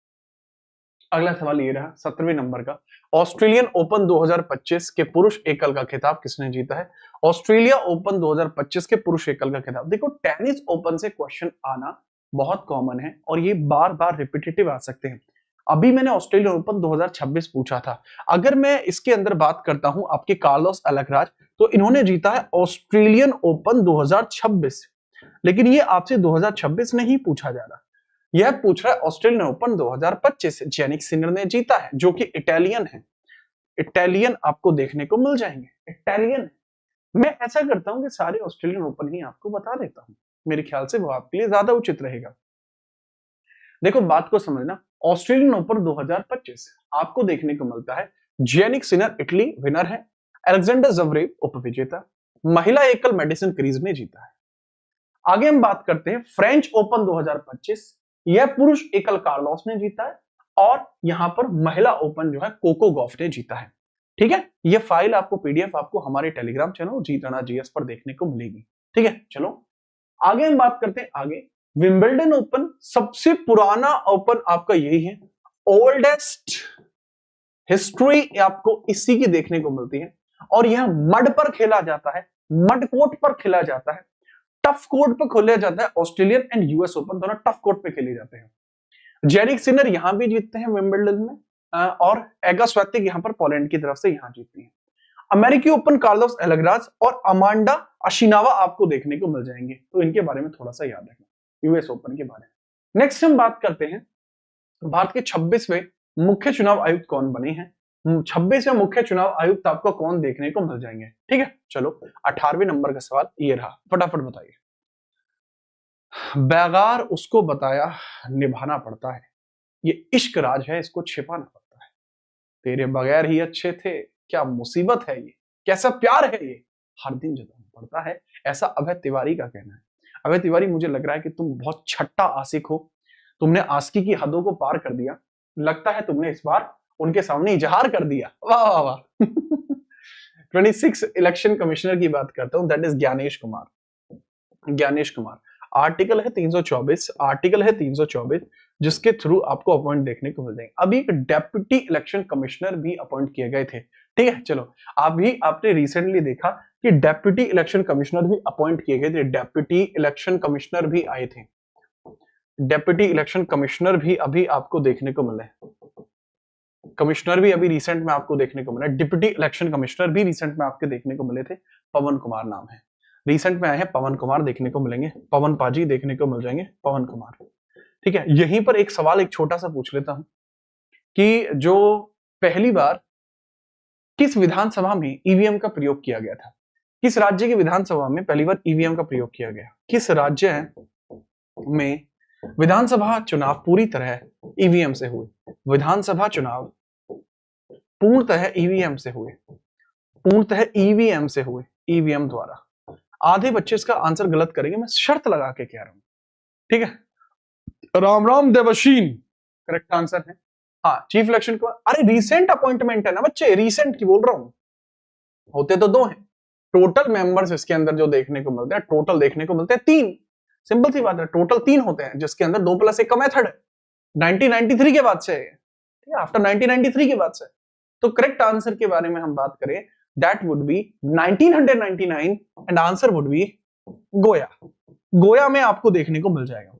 अगला सवाल ये रहा 17वें नंबर का, ऑस्ट्रेलियन ओपन 2025 के पुरुष एकल का खिताब किसने जीता है? ऑस्ट्रेलिया ओपन 2025 के पुरुष एकल का खिताब। देखो टेनिस ओपन से क्वेश्चन आना बहुत कॉमन है और ये बार बार रिपीटेटिव आ सकते हैं। अभी मैंने ऑस्ट्रेलियन ओपन 2026 पूछा था, अगर मैं इसके अंदर बात करता हूं आपके कार्लोस अलकराज, तो इन्होंने जीता है ऑस्ट्रेलियन ओपन 2026, लेकिन ये आपसे 2026 नहीं पूछा जा रहा, यह पूछ रहा है ऑस्ट्रेलियन ओपन 2025 जेनिक सिनर ने जीता है, जो कि इटालियन है। इटालियन आपको देखने को मिल जाएंगे, इटालियन है। मैं ऐसा करता हूं कि सारे ऑस्ट्रेलियन ओपन ही आपको बता देता हूं, मेरे ख्याल से वो आपके लिए ज्यादा उचित रहेगा। देखो बात को समझना, ऑस्ट्रेलियन ओपन 2025 आपको देखने को मिलता है जेनिक सिनर इटली विनर है, अलेक्जेंडर ज़वेरेव उपविजेता, महिला एकल मेडिसन क्रीज ने जीता है। आगे हम बात करते हैं फ्रेंच ओपन 2025, यह पुरुष एकल कार्लोस ने जीता है, और यहां पर महिला ओपन जो है कोको गॉफ ने जीता है, ठीक है। यह फाइल आपको पीडीएफ आपको हमारे टेलीग्राम चैनल जीतना जीएस पर देखने को मिलेगी, ठीक है। चलो आगे हम बात करते हैं। आगे विंबलडन ओपन सबसे पुराना ओपन आपका यही है, ओल्डेस्ट हिस्ट्री आपको इसी की देखने को मिलती है, और यह मड पर खेला जाता है, मड कोर्ट पर खेला जाता है, टफ कोर्ट पे खेला जाता है। ऑस्ट्रेलियन एंड यूएस ओपन दोनों टफ कोर्ट पे खेले जाते हैं। जेनिक सिनर यहां भी जीतते हैं विंबलडन में, और एगा स्वेतिक यहां पर पोलैंड की तरफ से यहां जीतती है। अमेरिकी ओपन कार्लोस अलकराज और अमांडा अशिनावा आपको देखने को मिल जाएंगे, तो इनके बारे में थोड़ा सा याद रखना, यूएस ओपन के बारे में। नेक्स्ट हम बात करते हैं भारत के 26वें मुख्य चुनाव आयुक्त कौन बने हैं? 26वें मुख्य चुनाव आयुक्त आपको कौन देखने को मिल जाएंगे? ठीक है, चलो 18वें नंबर का सवाल ये रहा, फटाफट बताइए। बैगार उसको बताया निभाना पड़ता है, ये इश्क राज है, इसको छिपाना पड़ता है। तेरे बगैर ही अच्छे थे, क्या मुसीबत है ये, कैसा प्यार है ये, हर दिन जताना पड़ता है। ऐसा अभय तिवारी का कहना है। अभय तिवारी, मुझे लग रहा है कि तुम बहुत छट्टा आशिक हो, तुमने आशिकी की हदों को पार कर दिया। लगता है तुमने इस बार उनके सामने इजहार कर दिया। वाह वाह वाह। 26 इलेक्शन कमिश्नर की बात करता हूं, that is Gyanesh Kumar. Gyanesh Kumar, article है 324, आर्टिकल है 324, जिसके थ्रू आपको अपॉइंट देखने को मिल जाएंगे। अभी एक डेप्यूटी इलेक्शन कमिश्नर भी अपॉइंट किए गए थे। ठीक है, चलो आपने रिसेंटली देखा कि डेप्यूटी इलेक्शन कमिश्नर भी अपॉइंट किए गए थे, डेप्यूटी इलेक्शन कमिश्नर भी आए थे, डेप्यूटी इलेक्शन कमिश्नर भी अभी आपको देखने को मिले, कमिश्नर भी अभी रिसेंट में आपको देखने को मिला, डिप्टी इलेक्शन कमिश्नर भी रिसेंट में आपके देखने को मिले थे। पवन कुमार नाम है, रिसेंट में आए हैं पवन कुमार, देखने को मिलेंगे, पवन पाजी देखने को मिल जाएंगे, पवन कुमार। ठीक है, यहीं पर एक सवाल एक छोटा सा पूछ लेता हूं कि जो पहली बार किस विधानसभा में ईवीएम का प्रयोग किया गया था, किस राज्य की विधानसभा में पहली बार ईवीएम का प्रयोग किया गया, किस राज्य में विधानसभा चुनाव पूरी तरह ईवीएम से हुए, विधानसभा चुनाव पूर्णतः ईवीएम से हुए, पूर्णतः ईवीएम से हुए, ईवीएम द्वारा। आधे बच्चे इसका आंसर गलत करेंगे, मैं शर्त लगा के कह रहा हूं। ठीक है, राम राम देवशीन करेक्ट आंसर है। हाँ, चीफ इलेक्शन को, अरे रिसेंट अपॉइंटमेंट है ना बच्चे, रिसेंट की बोल रहा हूं, होते तो 2 हैं, टोटल मेंबर्स इसके अंदर जो देखने को मिलते हैं, टोटल देखने को मिलते हैं 3। सिंपल सी बात है, टोटल 3 होते हैं, जिसके अंदर 2+1 का मेथड है। 1993 के बाद से, आफ्टर 1993 के बाद से। तो करेक्ट आंसर के बारे में हम बात करें, that would be 1999 and answer would B गोया। गोया में आपको देखने को मिल जाएगा।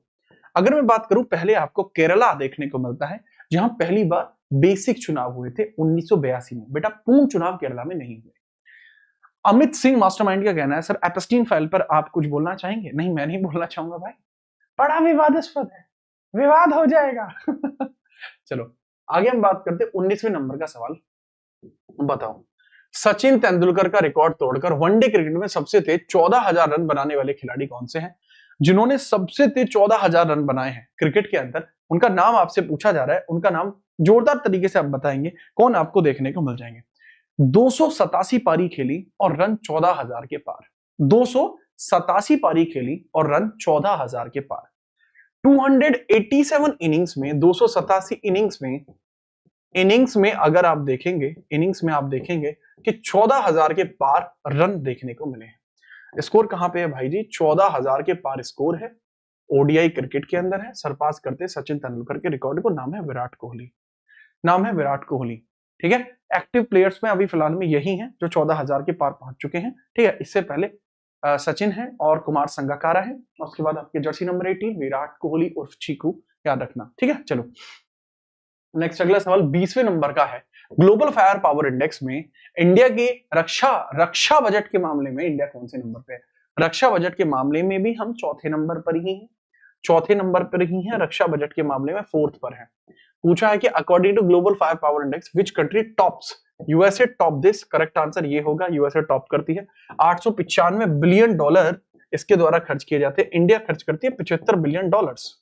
अगर मैं बात करूं, पहले आपको केरला देखने को मिलता है, जहां पहली बार बेसिक चुनाव हुए थे 1982 में। बेटा पूर्ण चुनाव केरला में नहीं हुए। अमित सिंह मास्टरमाइंड का कहना है, सर एपस्टीन फाइल पर आप कुछ बोलना चाहेंगे? नहीं, मैं नहीं बोलना चाहूंगा भाई, बड़ा विवादास्पद है, विवाद हो जाएगा। चलो आगे हम बात करते हैं 19वें नंबर का सवाल। बताओ, सचिन तेंदुलकर का रिकॉर्ड तोड़कर वनडे क्रिकेट में सबसे तेज 14,000 रन बनाने वाले खिलाड़ी कौन से हैं? जिन्होंने सबसे तेज 14,000 रन बनाए हैं क्रिकेट के अंदर, उनका नाम आपसे पूछा जा रहा है, उनका नाम जोरदार तरीके से आप बताएंगे, कौन आपको देखने को मिल जाएंगे। 287 पारी खेली और रन 14,000 के पार, 287 पारी खेली और रन 14,000 के पार। 287 इनिंग्स में, 287 इनिंग्स में अगर आप देखेंगे, इनिंग्स में आप देखेंगे कि 14,000 के पार रन देखने को मिले हैं। स्कोर कहां पे है भाई जी? 14,000 के पार स्कोर है, ओडीआई क्रिकेट के अंदर है, सरपास करते सचिन तेंदुलकर के रिकॉर्ड को। नाम है विराट कोहली, नाम है विराट कोहली। ठीक है, एक्टिव प्लेयर्स में अभी फिलहाल में यही हैं जो 14,000 के पार पहुंच चुके हैं। ठीक है, इससे पहले सचिन है और कुमार संगकारा है, उसके बाद आपके जर्सी नंबर 18 विराट कोहली उर्फ चीकू, याद रखना। ठीक है, चलो नेक्स्ट अगला सवाल 20वें नंबर का है। ग्लोबल फायर पावर इंडेक्स में इंडिया के रक्षा बजट के मामले में इंडिया कौन से नंबर पे है? रक्षा बजट के मामले में भी हम चौथे नंबर पर ही हैं, चौथे नंबर पर ही हैं, रक्षा बजट के मामले में 4th पर है। पूछा है कि according to global fire power index which country tops? USA top this. Correct answer ये होगा, यूएसए टॉप करती है। 895 बिलियन डॉलर इसके द्वारा खर्च किए जाते हैं, इंडिया खर्च करती है 75 बिलियन डॉलर्स।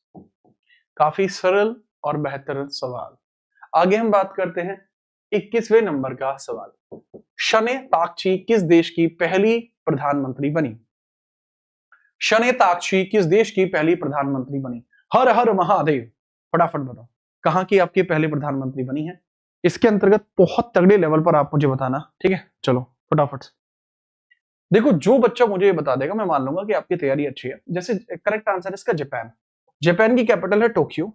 काफी सरल और बेहतर सवाल। आगे हम बात करते हैं 21वें नंबर का सवाल। शने ताकची किस देश की पहली प्रधानमंत्री बनी? शने ताकची किस देश की पहली प्रधानमंत्री बनी? हर हर महादेव, फटाफट बताओ कहां की आपकी पहली प्रधानमंत्री बनी है? इसके अंतर्गत बहुत तगड़े लेवल पर आप मुझे बताना। ठीक है, चलो फटाफट से देखो, जो बच्चा मुझे ये बता देगा मैं मान लूंगा कि आपकी तैयारी अच्छी है। जैसे करेक्ट आंसर इसका जापान, जापान की कैपिटल है Tokyo,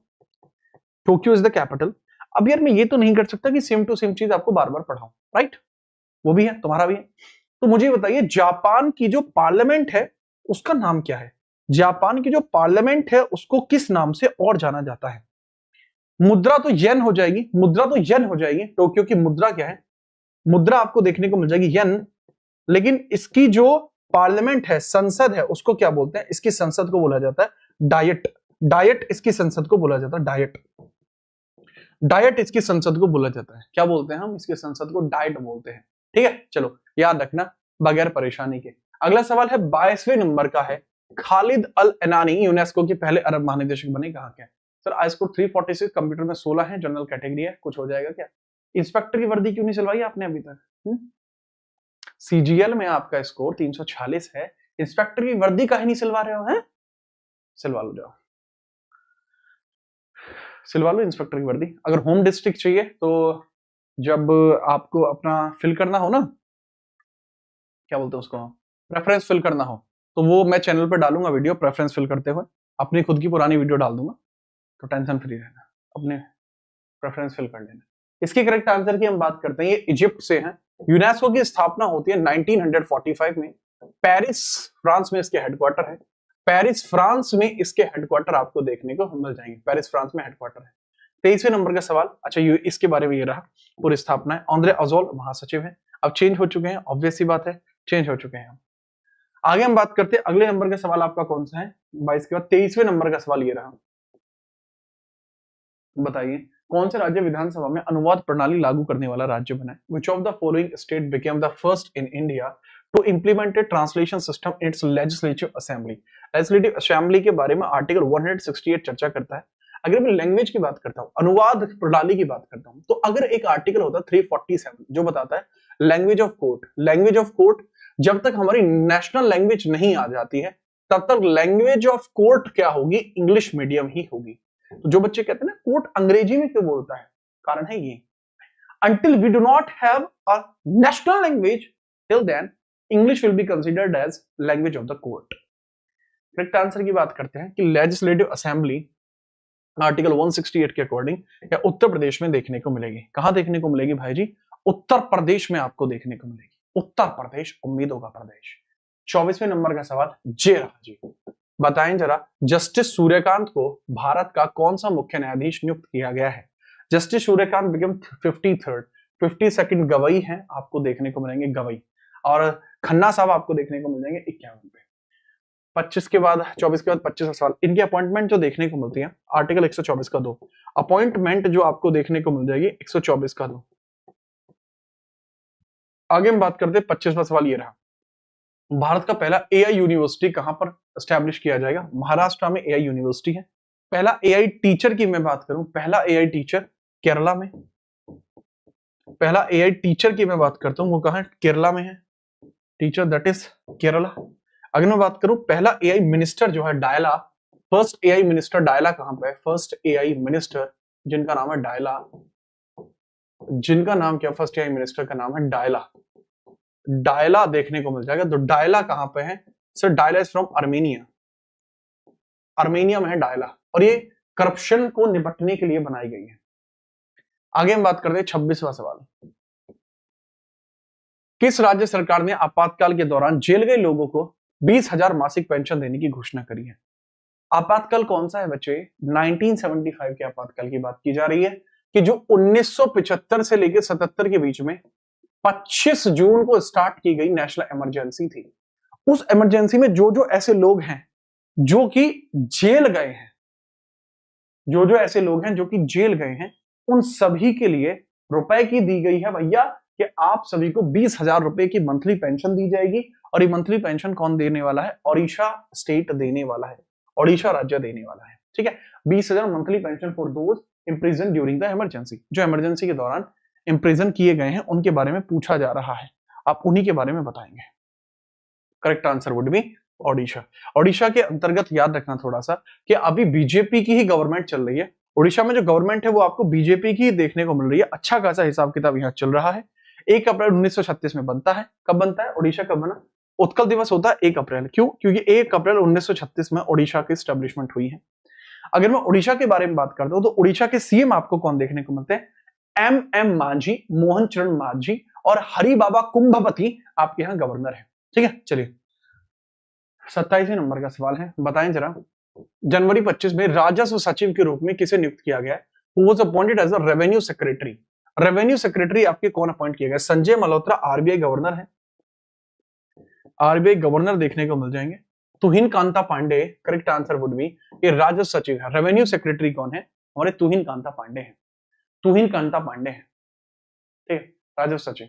Tokyo is the capital. अब यार मैं ये तो नहीं कर सकता कि सेम टू सेम चीज आपको बार बार पढ़ाऊं, राइट? वो भी है, तुम्हारा भी है। तो मुझे बताइए जापान की जो पार्लियामेंट है उसका नाम क्या है? जापान की जो पार्लियामेंट है उसको किस नाम से और जाना जाता है? मुद्रा तो येन हो जाएगी, मुद्रा तो येन हो जाएगी। टोक्यो की मुद्रा क्या है? मुद्रा आपको देखने को मिल जाएगी येन, लेकिन इसकी जो पार्लियामेंट है, संसद है, उसको क्या बोलते हैं? इसकी संसद को बोला जाता है डायट, डायट इसकी संसद को बोला जाता है, डायट। डाइट इसकी संसद को बोला जाता है, क्या बोलते हैं हम इसकी संसद को? डाइट बोलते हैं। ठीक है, चलो याद रखना बगैर परेशानी के। अगला सवाल है 22वें नंबर का है, खालिद अल एनानी यूनेस्को के पहले अरब महानिदेशक बने कहाँ के? सर आई स्कोर 346, कंप्यूटर में 16 है, जनरल कैटेगरी है, कुछ हो जाएगा क्या? इंस्पेक्टर की वर्दी क्यों नहीं सिलवाई आपने अभी तक? सीजीएल में आपका स्कोर 346 है, इंस्पेक्टर की वर्दी काहे नहीं सिलवा रहे हो? हैं, सिलवा लो, जाओ सिलवा लो इंस्पेक्टर की वर्दी। अगर होम डिस्ट्रिक्ट चाहिए तो जब आपको अपना फिल करना हो ना, क्या बोलते हैं उसको, प्रेफरेंस फिल करना हो, तो वो मैं चैनल पे डालूंगा वीडियो प्रेफरेंस फिल करते हुए, अपनी खुद की पुरानी वीडियो डाल दूंगा, तो टेंशन फ्री रहना, अपने प्रेफरेंस फिल कर लेना। इसके करेक्ट आंसर की हम बात करते हैं, ये इजिप्ट से है। यूनेस्को की स्थापना होती है 1945 में, पेरिस फ्रांस में इसके हेडक्वार्टर है। पेरिस फ्रांस में इसके हेडक्वार्टर आपको देखने को मिल जाएंगे, पेरिस फ्रांस में हेडक्वार्टर है। 23वें नंबर का सवाल, अच्छा ये इसके बारे में ये रहा, पूरी स्थापना है, आंद्रे अजोल महासचिव है। अब चेंज हो चुके हैं, ऑब्वियस सी बात है, चेंज हो चुके हैं। आगे हम बात करते हैं अगले नंबर का सवाल आपका कौन सा है 22 के बाद। 23वें नंबर का सवाल ये रहा, बताइए कौन से राज्य विधानसभा में अनुवाद प्रणाली लागू करने वाला राज्य बना है? Which of the following state became the first in India to implement a translation system in its legislative assembly? Legislative assembly के बारे में आर्टिकल 168 चर्चा करता है। अगर मैं लैंग्वेज की बात करता हूँ, अनुवाद प्रणाली की बात करता हूँ, तो अगर एक आर्टिकल होता है 347 जो बताता है language of court, language of court जब तक हमारी नेशनल लैंग्वेज नहीं आ जाती है तब तक लैंग्वेज ऑफ कोर्ट क्या होगी? इंग्लिश मीडियम ही होगी। तो जो बच्चे कहते हैं ना कोर्ट अंग्रेजी में क्यों बोलता है, कारण है ये, until we do not have a national language till then English will be considered as language of the court। Correct answer की बात करते हैं कि लेजिस्लेटिव असेंबली आर्टिकल 168 के अकॉर्डिंग या उत्तर प्रदेश में देखने को मिलेगी। कहां देखने को मिलेगी भाई जी? उत्तर प्रदेश में आपको देखने को मिलेगी, उत्तर प्रदेश, उम्मीदों का प्रदेश। 24वें नंबर का सवाल जे रहा जी, बताएं जरा जस्टिस सूर्यकांत को भारत का कौन सा मुख्य न्यायाधीश नियुक्त किया गया है? Justice Suryakant become 53rd, 52nd Gavai हैं, आपको देखने को मिलेंगे गवई, और खन्ना साहब आपको देखने को मिल जाएंगे 51 पे। 25 के बाद 24 के बाद 25 का सवाल, इनकी अपॉइंटमेंट जो देखने को मिलती है आर्टिकल 124 का 2, अपॉइंटमेंट जो आपको देखने को मिल जाएगी 124 का 2। आगे हम बात करते हैं 25वां सवाल ये रहा, भारत का पहला एआई यूनिवर्सिटी कहां पर एस्टैब्लिश किया जाएगा? महाराष्ट्र में एआई यूनिवर्सिटी है। पहला एआई टीचर की मैं बात करूं, पहला एआई टीचर केरला में, पहला एआई टीचर की मैं बात करता हूं वो कहां है? केरला में है, टीचर दैट इज केरला। अगर मैं बात करूं पहला एआई मिनिस्टर जो है डायला, फर्स्ट एआई मिनिस्टर डायला कहां पे है? फर्स्ट एआई मिनिस्टर जिनका नाम है डायला, जिनका नाम क्या, फर्स्ट एआई मिनिस्टर का नाम है डायला, डायला देखने को मिल जाएगा। तो डायला कहां पे है? Sir Dyala is from Armenia, Armenia में है डायला, और ये करप्शन को निपटने के लिए बनाई गई है। आगे हम बात करते हैं 26वां सवाल, किस राज्य सरकार ने आपातकाल के दौरान जेल गए लोगों को 20,000 मासिक पेंशन देने की घोषणा करी है? आपातकाल कौन सा है बच्चे? 1975 के आपातकाल की बात की जा रही है कि जो 1975 से लेकर 77 के बीच में 25 जून को स्टार्ट की गई नेशनल इमरजेंसी थी। उस इमरजेंसी में जो जो ऐसे लोग हैं जो कि जेल गए हैं, जो जो ऐसे लोग हैं जो कि जेल गए हैं, उन सभी के लिए रुपए की दी गई है भैया कि आप सभी को 20,000 रुपए की मंथली पेंशन दी जाएगी। और ये मंथली पेंशन कौन देने वाला है? ओडिशा स्टेट देने वाला है, ओडिशा राज्य देने वाला है। ठीक है, 20,000 monthly pension for those imprison during the emergency, जो इमरजेंसी के दौरान इम्प्रिजन किए गए हैं उनके बारे में पूछा जा रहा है, आप उन्हीं के बारे में बताएंगे। Correct answer would B Odisha. Odisha के अंतर्गत याद रखना थोड़ा सा कि अभी बीजेपी की ही गवर्नमेंट चल रही है, ओडिशा में जो गवर्नमेंट है वो आपको बीजेपी की देखने को मिल रही है। अच्छा खासा हिसाब किताब यहाँ चल रहा है। 1 अप्रैल 1936 में बनता है। कब बनता है ओडिशा? कब बना? उत्कल दिवस होता है 1 अप्रैल। क्यों? क्योंकि 1 अप्रैल 1936 में ओडिशा की स्टैब्लिशमेंट हुई है। अगर मैं ओडिशा के बारे में बात करता हूं तो ओडिशा के सीएम आपको कौन देखने को मिलते हैं? एम मांझी, मोहन चरण मांझी और हरि बाबा कुंभवती आपके यहाँ गवर्नर है। ठीक है, चलिए 27वें नंबर का सवाल है, बताएं जरा जनवरी 25 में राजस्व सचिव के रूप में किसे नियुक्त किया गया है? Who was appointed as a revenue secretary? Revenue secretary आपके कौन अपॉइंट किया गया? संजय मल्होत्रा, आरबीआई गवर्नर है, आरबीआई गवर्नर देखने को मिल जाएंगे। Tuhin Kanta Pandey, correct answer would be, ये राजस्व सचिव है। रेवेन्यू सेक्रेटरी कौन है? हमारे तुहिन कांता पांडे हैं। तुहिन कांता पांडे हैं, ठीक है, राजीव सचिन।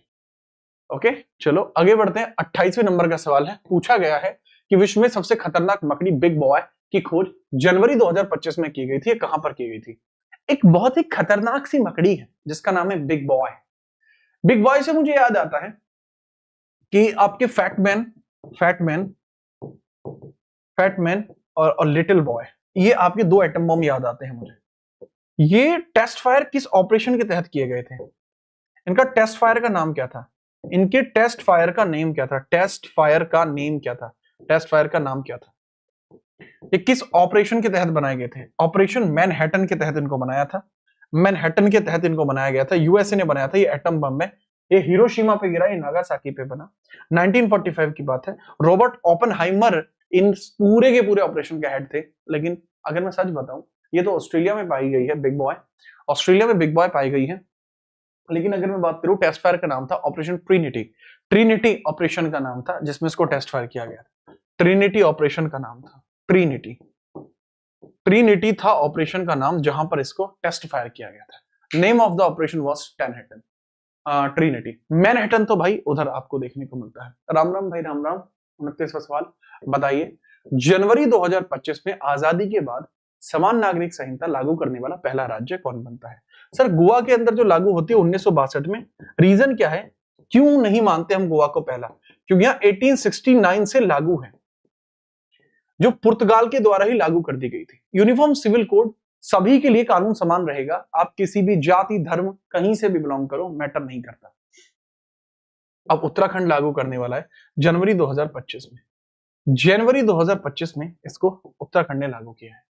ओके, चलो आगे बढ़ते हैं। 28वें नंबर का सवाल है, पूछा गया है कि विश्व में सबसे खतरनाक मकड़ी बिग बॉय की खोज जनवरी 2025 में की गई थी, कहां पर की गई थी? एक बहुत ही खतरनाक सी मकड़ी है जिसका नाम है बिग बॉय। बिग बॉय से मुझे याद आता है कि आपके फैटमैन फैटमैन फैटमैन और लिटिल बॉय, ये आपके दो एटम बम याद आते हैं मुझे। ये टेस्ट फायर किस ऑपरेशन के तहत किए गए थे? इनका टेस्ट फायर का नाम क्या था? इनके टेस्ट फायर का नेम क्या था? टेस्ट फायर का नेम क्या था? टेस्ट फायर का नाम क्या था? ये किस ऑपरेशन के तहत बनाए गए थे? ऑपरेशन मैनहट्टन के तहत इनको बनाया था। मैनहट्टन के तहत इनको बनाया गया था, यूएसए ने बनाया था। ये एटम बम है, ये हिरोशिमा पे गिरा, ये नागासाकी पे बना। 1945 की बात है। रॉबर्ट ओपेनहाइमर इन पूरे के पूरे ऑपरेशन के हेड थे। लेकिन अगर मैं सच बताऊं, ये तो ऑस्ट्रेलिया में पाई गई है बिग बॉय, ऑस्ट्रेलिया में बिग बॉय पाई गई है। लेकिन अगर मैं बात करूं, टेस्ट फायर का नाम था ऑपरेशन ट्रिनिटी। ट्रिनिटी ऑपरेशन का नाम था जिसमें इसको टेस्ट फायर किया गया था। ट्रिनिटी ऑपरेशन का नाम था, ट्रिनिटी। ट्रिनिटी था ऑपरेशन का नाम जहां पर इसको टेस्ट फायर किया गया था। Name of the operation was Manhattan, Trinity. Manhattan तो भाई उधर आपको देखने को मिलता है। राम राम भाई, राम राम। 29वां सवाल बताइए, जनवरी 2025 में आजादी के बाद समान नागरिक संहिता लागू करने वाला पहला राज्य कौन बनता है? सर, गोवा के अंदर जो लागू होती है 1962 में। रीजन क्या है, क्यों नहीं मानते हम गोवा को पहला? क्योंकि यहाँ 1869 से लागू है, जो पुर्तगाल के द्वारा ही लागू कर दी गई थी। यूनिफॉर्म सिविल कोड, सभी के लिए कानून समान रहेगा। आप किसी भी जाति धर्म कहीं से भी बिलोंग करो, मैटर नहीं करता। अब उत्तराखंड लागू करने वाला है जनवरी 2025 में। जनवरी 2025 में इसको उत्तराखंड ने लागू किया है।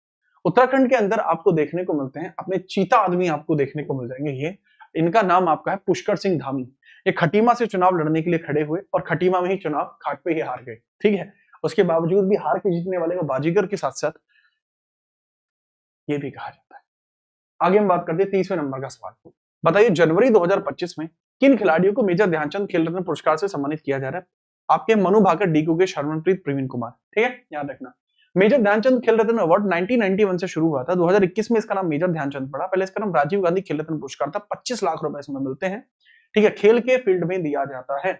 उत्तराखंड के अंदर आपको देखने को मिलते हैं अपने चीता आदमी, आपको देखने को मिल जाएंगे। ये इनका नाम आपका है पुष्कर सिंह धामी। ये खटीमा से चुनाव लड़ने के लिए खड़े हुए और खटीमा में ही चुनाव खाट पे ही हार गए, ठीक है। उसके बावजूद भी हार के जीतने वाले को बाजीगर के साथ साथ ये भी कहा जाता है। आगे हम बात करते हैं 30वें नंबर का सवाल। बताइए, जनवरी 2025 में किन खिलाड़ियों को मेजर ध्यानचंद खेल रत्न पुरस्कार से सम्मानित किया जा रहा है? आपके मनु भाकर, डी गुकेश, हरमनप्रीत, प्रवीण कुमार, ठीक है, याद रखना। मेजर ध्यानचंद खेल रत्न अवार्ड 1991 से शुरू हुआ था। 2021 में इसका नाम मेजर ध्यानचंद पड़ा। पहले इसका नाम राजीव गांधी खेल रत्न पुरस्कार था। 25 लाख रुपए इसमें मिलते हैं, ठीक है, खेल के फील्ड में दिया जाता है।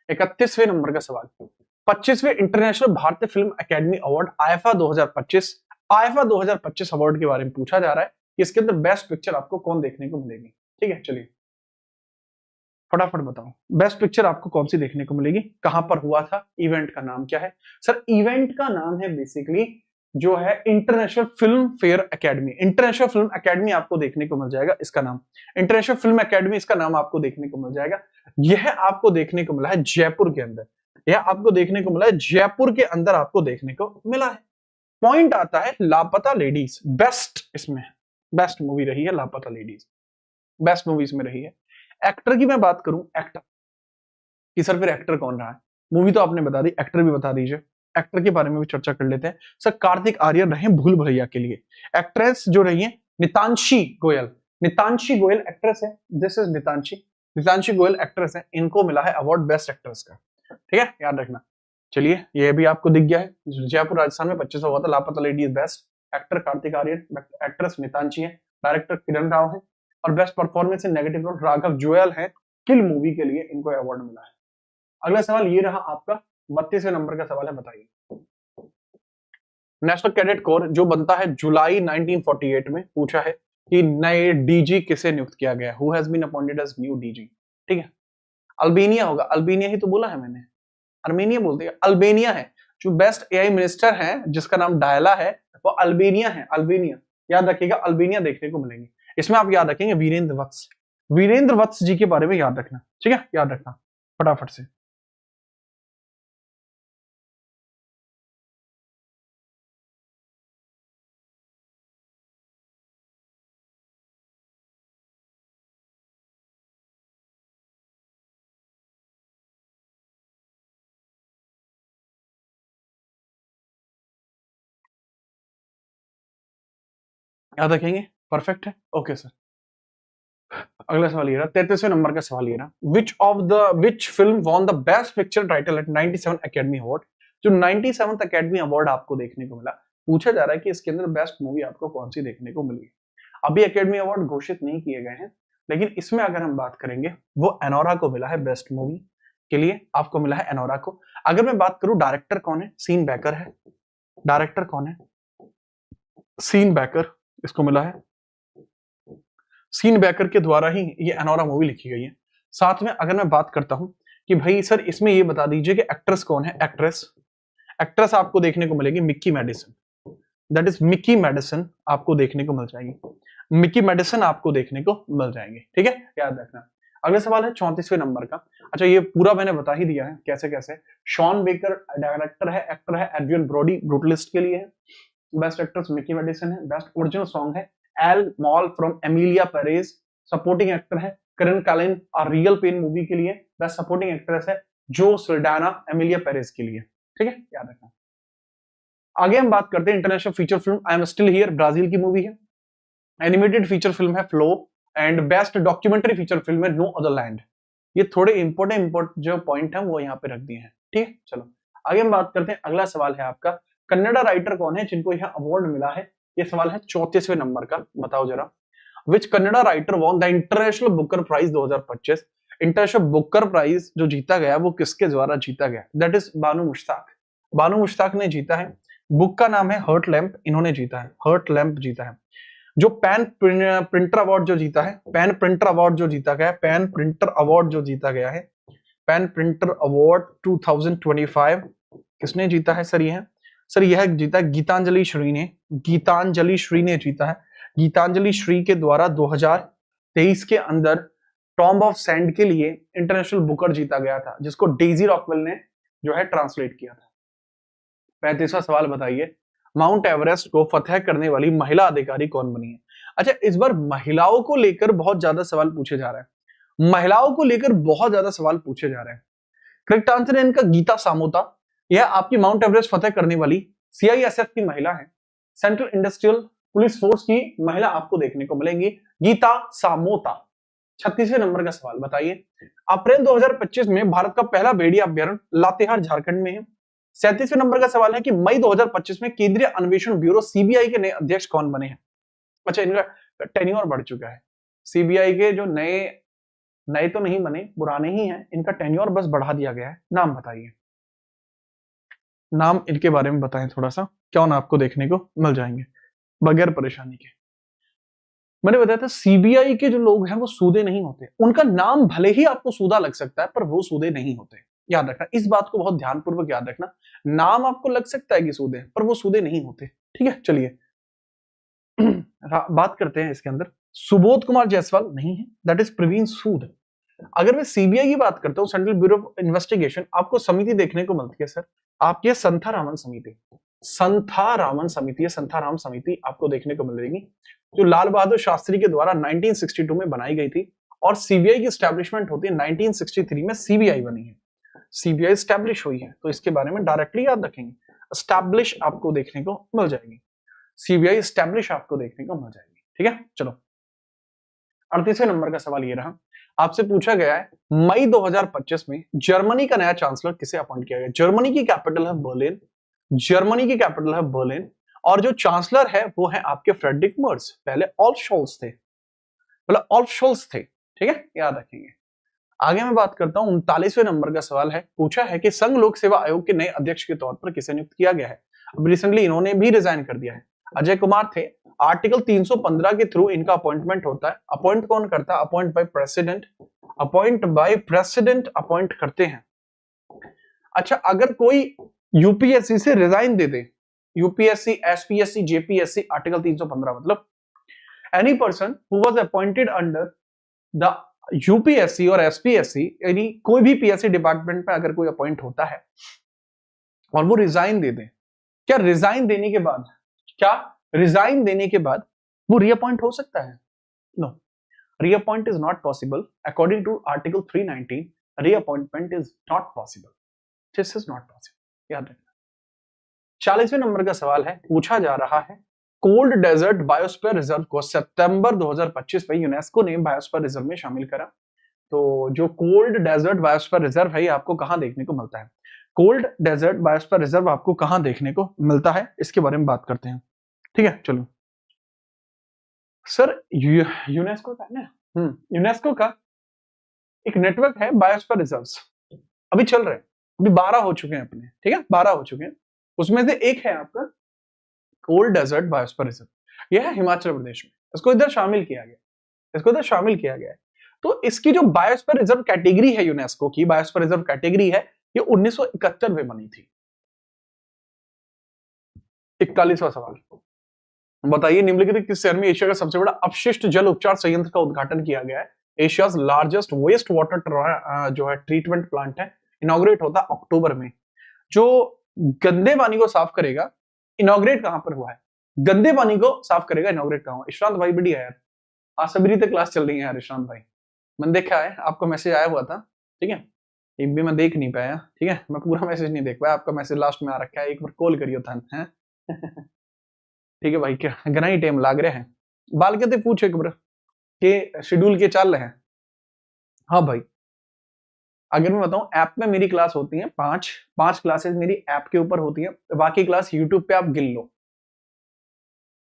31वें नंबर का सवाल, 25वें इंटरनेशनल भारतीय film academy award IIFA 2025, IIFA 2025 award के बारे में पूछा जा रहा है कि इसके अंदर बेस्ट पिक्चर आपको कौन देखने को मिलेगी? ठीक है, चलिए फटाफट बताओ, बेस्ट पिक्चर आपको कौन सी देखने को मिलेगी, कहां पर हुआ था, इवेंट का नाम क्या है? सर, इवेंट का नाम है बेसिकली जो है international film fair academy. International film academy आपको देखने को मिल जाएगा, इसका नाम इंटरनेशनल फिल्म एकेडमी, इसका नाम आपको देखने को मिल जाएगा। यह आपको देखने को मिला है जयपुर के अंदर, यह आपको देखने को मिला है जयपुर के अंदर, आपको देखने को मिला है। पॉइंट आता है लापता लेडीज, बेस्ट इसमें बेस्ट मूवी रही है लापता लेडीज, बेस्ट मूवीज में रही है। एक्टर की मैं बात करूं, एक्टर कि सर फिर एक्टर कौन रहा है? मूवी तो आपने बता दी, एक्टर भी बता दीजिए। एक्टर के बारे में भी चर्चा कर लेते हैं। सर, कार्तिक आर्यन रहे भूल भुलैया के लिए। एक्ट्रेस जो रही है नितांशी गोयल, नितांशी गोयल एक्ट्रेस है। This is Nitanshi, Nitanshi Goyal actress है। इनको मिला है अवार्ड बेस्ट एक्ट्रेस का, ठीक है, याद रखना। चलिए, ये भी आपको दिख गया है। जयपुर राजस्थान में 25 हुआ था। Laapataa lady is best, actor Kartik Aaryan, actress Nitanshi है, डायरेक्टर किरण राव है, और best performance in negative role Raghav Juyal है। किल मूवी के लिए इनको अवार्ड मिला है। अगला सवाल ये रहा आपका 32वें नंबर का सवाल है, बताइए, नेशनल कैडेट कोर जो बनता है जुलाई 1948 में, पूछा है कि नए डीजी किसे नियुक्त किया गया? Who has been appointed as new DG? ठीक है, अल्बेनिया होगा। अल्बेनिया ही तो बोला है मैंने, अर्मेनिया बोलते हैं, अल्बेनिया है। जो बेस्ट एआई मिनिस्टर है जिसका नाम डायला है, वो अल्बेनिया है, अल्बेनिया। याद रखिएगा, अल्बेनिया देखने को मिलेंगे। इसमें आप याद रखेंगे वीरेंद्र वत्स, वीरेंद्र वत्स जी के बारे में याद रखना, ठीक है, याद रखना फटाफट से। याद रखेंगे, परफेक्ट है, ओके सर। अगला सवाल ये रहा, 33वें नंबर का सवाल ये रहा, which film won the best picture title at 97 academy award? जो 97th एकेडमी अवार्ड आपको देखने को मिला, पूछा जा रहा है कि इसके अंदर बेस्ट मूवी आपको कौन सी देखने को मिली? अभी एकेडमी अवार्ड घोषित नहीं किए गए हैं, लेकिन इसमें अगर हम बात करेंगे वो एनोरा को मिला है बेस्ट मूवी के लिए, आपको मिला है एनोरा को। अगर मैं बात करूं डायरेक्टर कौन है, सीन बैकर है। डायरेक्टर कौन है, सीन बैकर, इसको मिला है। सीन बैकर के द्वारा ही ये एनोरा मूवी लिखी गई है। साथ में अगर मैं बात करता हूं कि भाई सर इसमें ये बता दीजिए कि एक्ट्रेस कौन है, एक्ट्रेस एक्ट्रेस आपको देखने को मिलेगी Mikey Madison, that is Mikey Madison आपको देखने को मिल जाएगी, मिक्की मेडिसन आपको देखने को मिल जाएंगे, ठीक है, याद रखना। अगला सवाल है 34वें नंबर का। अच्छा ये पूरा मैंने बता ही दिया है कैसे कैसे। शॉन बेकर डायरेक्टर है, एक्टर है, एड्रियन ब्रोडी ब्रूटलिस्ट के लिए है, बेस्ट एक्ट्रेस मिक्की मेडिसन है, बेस्ट ओरिजिनल सॉन्ग है L mall from Emilia Perez, supporting actor है करन कैलिन और रियल पेन मूवी के लिए, बेस्ट सपोर्टिंग एक्ट्रेस है जो सल्डाना एमिलिया पेरेज के लिए, ठीक है, याद रखना। आगे हम बात करते हैं international feature film I am still here, Brazil की मूवी है। एनिमेटेड फीचर फिल्म है flow, and best documentary feature film है नो अदर लैंड। ये थोड़े इंपॉर्टेंट जो पॉइंट है वो यहाँ पे रख दिए हैं, ठीक है। चलो आगे हम बात करते हैं। अगला सवाल है आपका कन्नड़ा राइटर कौन है जिनको यहाँ अवार्ड मिला है, ये सवाल है 34वें नंबर का, बताओ जरा। Which Kannada writer won the International Booker Prize 2025, International Booker Prize जो जीता गया वो किसके द्वारा जीता गया, दैट इज बानू मुश्ताक। बानू मुश्ताक ने जीता है। बुक का नाम है हर्ट लैम्प, इन्होंने जीता है, हर्ट लैम्प जीता है। जो पैन प्रिंटर अवार्ड जो जीता है, पैन प्रिंटर अवार्ड जो जीता गया है, पैन प्रिंटर अवार्ड जो जीता गया है, पैन प्रिंटर अवार्ड 2025 किसने जीता है सर? ये है सर, यह जीता है गीतांजलि श्री ने, गीतांजलि श्री ने जीता है। गीतांजलि श्री के द्वारा 2023 के अंदर टॉम्ब ऑफ सैंड के लिए इंटरनेशनल बुकर जीता गया था, जिसको डेजी रॉकवेल ने जो है ट्रांसलेट किया था। 35वां सवाल बताइए, माउंट एवरेस्ट को फतह करने वाली महिला अधिकारी कौन बनी है? अच्छा इस बार महिलाओं को लेकर बहुत ज्यादा सवाल पूछे जा रहे हैं, महिलाओं को लेकर बहुत ज्यादा सवाल पूछे जा रहे हैं। करेक्ट आंसर है इनका गीता सामोता। यह आपकी माउंट एवरेस्ट फतह करने वाली सीआईएसएफ की महिला है, सेंट्रल इंडस्ट्रियल पुलिस फोर्स की महिला आपको देखने को मिलेंगी, गीता सामोता। 36वें नंबर का सवाल बताइए, अप्रैल 2025 में भारत का पहला भेड़िया अभ्यारण्य लातेहार झारखंड में है। 37वें नंबर का सवाल है कि मई 2025 में केंद्रीय अन्वेषण ब्यूरो सीबीआई के नए अध्यक्ष कौन बने हैं? अच्छा इनका टेन्योर बढ़ चुका है, सीबीआई के जो नए तो नहीं बने, पुराने ही हैं, इनका टेन्योर बस बढ़ा दिया गया है। नाम बताइए, नाम इनके बारे में बताएं थोड़ा सा, क्या ना आपको देखने को मिल जाएंगे बगैर परेशानी के। मैंने बताया था सीबीआई के जो लोग हैं वो सूदे नहीं होते, उनका नाम भले ही आपको सूदा लग सकता है पर वो सूदे नहीं होते, याद रखना, इस बात को बहुत ध्यानपूर्वक याद रखना। नाम आपको लग सकता है कि सूदे पर वो सूदे नहीं होते, ठीक है। चलिए बात करते हैं इसके अंदर, सुबोध कुमार जायसवाल नहीं है, दैट इज प्रवीण सूद। अगर मैं सीबीआई की बात करता हूँ, सेंट्रल ब्यूरो ऑफ इन्वेस्टिगेशन, आपको समिति देखने को मिलती है सर, आपकी संथारामन समिति, संथारामन समिति, संथाराम समिति आपको देखने को मिलेगी, जो लाल बहादुर शास्त्री के द्वारा 1962 में बनाई गई थी, और सीबीआई की स्टैब्लिशमेंट होती है 1963 में सीबीआई बनी है, सीबीआई स्टैब्लिश हुई है, तो इसके बारे में डायरेक्टली याद रखेंगे, स्टैब्लिश आपको देखने को मिल जाएगी, सीबीआई स्टैब्लिश आपको देखने को मिल जाएगी, ठीक है। चलो 38वें नंबर का सवाल ये रहा, आपसे पूछा गया है मई 2025 में जर्मनी का नया चांसलर किसे अपॉइंट किया गया? जर्मनी की कैपिटल है बर्लिन, जर्मनी की कैपिटल है बर्लिन, और जो चांसलर है वो है आपके फ्रेडरिक मर्ज, पहले ऑल्फ शोल्स थे, पहले ऑल्फ शोल्स थे, ठीक है, याद रखेंगे। आगे मैं बात करता हूं 39वें नंबर का सवाल है, पूछा है कि संघ लोक सेवा आयोग के नए अध्यक्ष के तौर पर किसे नियुक्त किया गया है? अब रिसेंटली इन्होंने भी रिजाइन कर दिया है, अजय कुमार थे। आर्टिकल 315 के थ्रू इनका अपॉइंटमेंट होता है। अपॉइंट कौन करता है? Appoint by president, appoint by president appoint करते हैं। अच्छा अगर कोई यूपीएससी से रिजाइन दे दे, यूपीएससी, एसपीएससी, जेपीएससी, आर्टिकल 315 मतलब any person who was appointed under the UPSC और एसपीएससी, यानी कोई भी पीएससी डिपार्टमेंट में अगर कोई अपॉइंट होता है और वो रिजाइन दे दे, क्या रिजाइन देने के बाद, क्या रिजाइन देने के बाद वो रीअपॉइंट हो सकता है? No, reappoint is not possible according to article 319, reappointment is not possible, this is not possible, याद रखना। 40वें नंबर का सवाल है, पूछा जा रहा है कोल्ड डेजर्ट बायोस्फीयर रिजर्व को सितंबर 2025 में यूनेस्को ने बायोस्फीयर रिजर्व में शामिल करा। तो जो कोल्ड डेजर्ट बायोस्फीयर रिजर्व है ये आपको कहां देखने को मिलता है? कोल्ड डेजर्ट बायोस्फीयर रिजर्व आपको कहां देखने को मिलता है, इसके बारे में बात करते हैं, ठीक है। चलो सर यूनेस्को का है ना, यूनेस्को का एक नेटवर्क है बायोस्फीयर रिजर्व्स, अभी चल रहे हैं, अभी 12 हो चुके हैं अपने, ठीक है 12 हो चुके हैं। उसमें से एक है आपका कोल्ड डेजर्ट बायोस्फीयर रिजर्व, यह है हिमाचल प्रदेश में, इसको इधर शामिल किया गया, इसको इधर शामिल किया गया है। तो इसकी जो बायोस्फीयर रिजर्व कैटेगरी है, यूनेस्को की बायोस्फीयर रिजर्व कैटेगरी है, ये 1971 में बनी थी। 41वां सवाल, बताइए निम्नलिखित किस शहर में एशिया का सबसे बड़ा अपशिष्ट जल उपचार संयंत्र का उद्घाटन किया गया है? एशियाज लार्जेस्ट वेस्ट वाटर जो है ट्रीटमेंट प्लांट है, इनॉग्रेट होता है अक्टूबर में। जो गंदे पानी को साफ करेगा, इनॉग्रेट कहां पर हुआ है? गंदे पानी को साफ करेगा, इनॉग्रेट कहां हुआ? इशांत भाई बढ़िया यार, आज सभी रीते क्लास चल रही है यार इशांत भाई, मैंने देखा है आपका मैसेज आया हुआ था, ठीक है, एक भी मैं देख नहीं पाया, ठीक है, मैं पूरा मैसेज नहीं देख पाया, आपका मैसेज लास्ट में आ रखा है, एक बार कॉल करियो था है ठीक है भाई, क्या घना ही टाइम लाग रहे हैं, बाल के पूछे एक बार के शेड्यूल के चाल रहे हैं। हाँ भाई, अगर मैं बताऊं ऐप में मेरी क्लास होती है पांच पांच क्लासेस मेरी ऐप के ऊपर होती है, बाकी क्लास यूट्यूब पे आप गिन लो,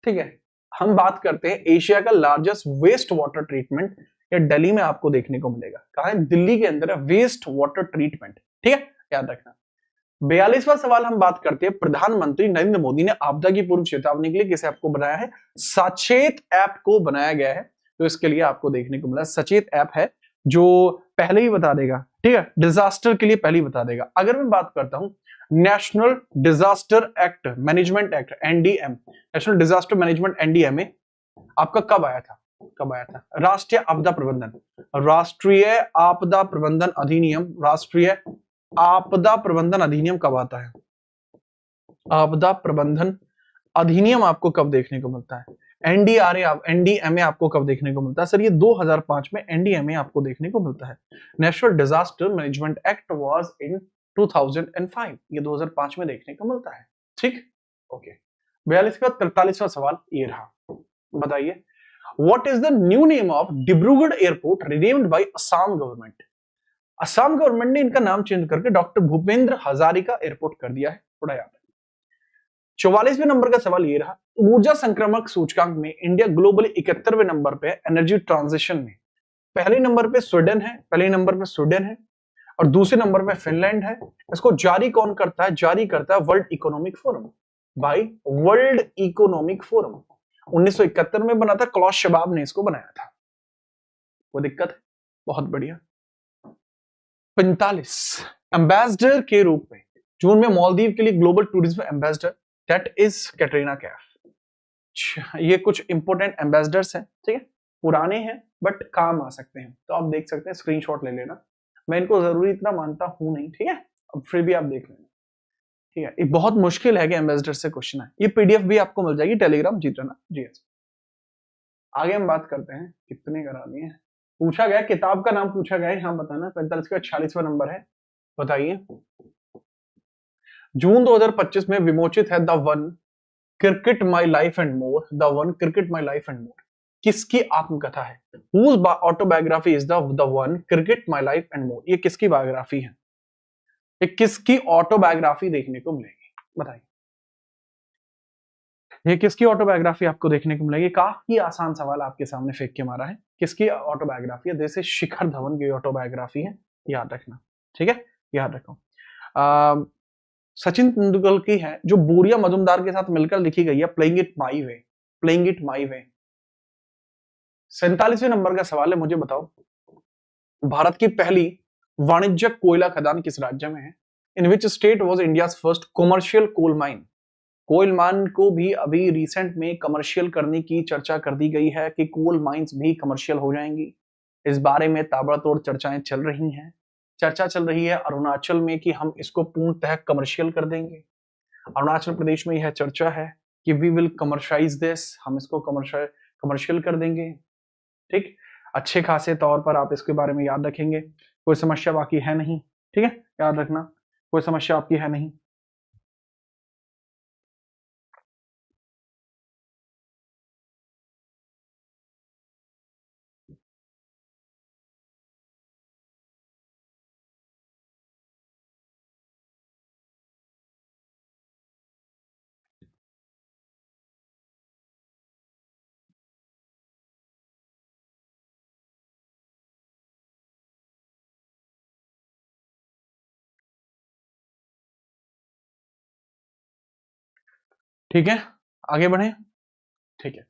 ठीक है। हम बात करते हैं एशिया का लार्जेस्ट वेस्ट वाटर ट्रीटमेंट, ये दिल्ली में आपको देखने को मिलेगा, कहा है दिल्ली के अंदर है वेस्ट वाटर ट्रीटमेंट, ठीक है, याद रखना। 42वां सवाल हम बात करते हैं, प्रधानमंत्री नरेंद्र मोदी ने आपदा की पूर्व चेतावनी के लिए किस ऐप को बनाया है? सचेत ऐप को बनाया गया है, तो इसके लिए आपको देखने को मिला सचेत ऐप है, जो पहले ही बता देगा, ठीक है, डिजास्टर के लिए पहले ही बता देगा। अगर मैं बात करता हूं national disaster act management act NDM, national disaster management NDMA आपका कब आया था? कब आया था? राष्ट्रीय आपदा प्रबंधन, राष्ट्रीय आपदा प्रबंधन अधिनियम, राष्ट्रीय आपदा प्रबंधन अधिनियम कब आता है? आपदा प्रबंधन अधिनियम आपको कब देखने को मिलता है? एनडीआरए एनडीएमए आपको कब देखने को मिलता है? सर ये 2005 में एनडीएमए आपको देखने को मिलता है। National disaster management act was in 2005, ये 2005 में देखने को मिलता है, ठीक, ओके। 42 का 43वां सवाल ये रहा, बताइए what is the new name of Dibrugarh airport renamed by Assam government? Assam government ने इनका नाम चेंज करके डॉक्टर भूपेंद्र हजारिका एयरपोर्ट कर दिया है, थोड़ा याद है। 44वें नंबर का सवाल ये रहा, ऊर्जा संक्रमक सूचकांक में इंडिया ग्लोबली 71वें नंबर पे एनर्जी ट्रांजिशन में, पहले नंबर पे स्वीडन है, पहले नंबर पे स्वीडन है और दूसरे नंबर पे फिनलैंड है। इसको जारी कौन करता है? जारी करता है वर्ल्ड इकोनॉमिक फोरम, भाई वर्ल्ड इकोनॉमिक फोरम 1971 में बना था, क्लॉस शबाब ने इसको बनाया था, वो दिक्कत है, बहुत बढ़िया। 45 एम्बेसडर के रूप में जून में मालदीव के लिए global tourism ambassador, that is Katrina Kaif. ये कुछ इंपोर्टेंट एम्बेसडर्स हैं, ठीक है, पुराने हैं बट काम आ सकते हैं, तो आप देख सकते हैं, स्क्रीनशॉट ले लेना, मैं इनको जरूरी इतना मानता हूं नहीं, ठीक है, अब फिर भी आप देख लेना, ठीक है। ये बहुत मुश्किल है कि एम्बेसडर से क्वेश्चन है, ये पीडीएफ भी आपको मिल जाएगी टेलीग्राम जीत लेना जी। आगे हम बात करते हैं, कितने करा दिए, पूछा गया किताब का नाम पूछा गया है, हाँ बताना। 45 का 46वां नंबर है, बताइए जून 2025 में विमोचित है the one cricket my life and more, the one cricket my life and more किसकी आत्मकथा है? Whose autobiography is the one cricket my life and more, ये किसकी बायोग्राफी है? ये किसकी ऑटोबायोग्राफी देखने को मिलेगी, बताइए ये किसकी ऑटोबायोग्राफी आपको देखने को मिलेगी? काफी आसान सवाल आपके सामने फेंक के मारा है, किसकी ऑटोबायोग्राफी है? जैसे शिखर धवन की ऑटोबायोग्राफी है, याद रखना, ठीक है, याद रखो। सचिन तेंदुलकर की है, जो बोरिया मजुमदार के साथ मिलकर लिखी गई है, playing it my way, playing it my way. 47वें नंबर का सवाल है, मुझे बताओ भारत की पहली वाणिज्यिक कोयला खदान किस राज्य में है? In which state was India first commercial coal mine? Coal mine को भी अभी रिसेंट में कमर्शियल करने की चर्चा कर दी गई है कि कोल माइंस भी कमर्शियल हो जाएंगी, इस बारे में ताबड़तोड़ चर्चाएं चल रही हैं। चर्चा चल रही है अरुणाचल में कि हम इसको पूर्णतः कमर्शियल कर देंगे, अरुणाचल प्रदेश में यह चर्चा है कि वी विल कमर्शियलाइज दिस, हम इसको कमर्शियल कर देंगे, ठीक। अच्छे खासे तौर पर आप इसके बारे में याद रखेंगे, कोई समस्या बाकी है नहीं, ठीक है, याद रखना कोई समस्या आपकी है नहीं। ठीक है, आगे बढ़े। ठीक है,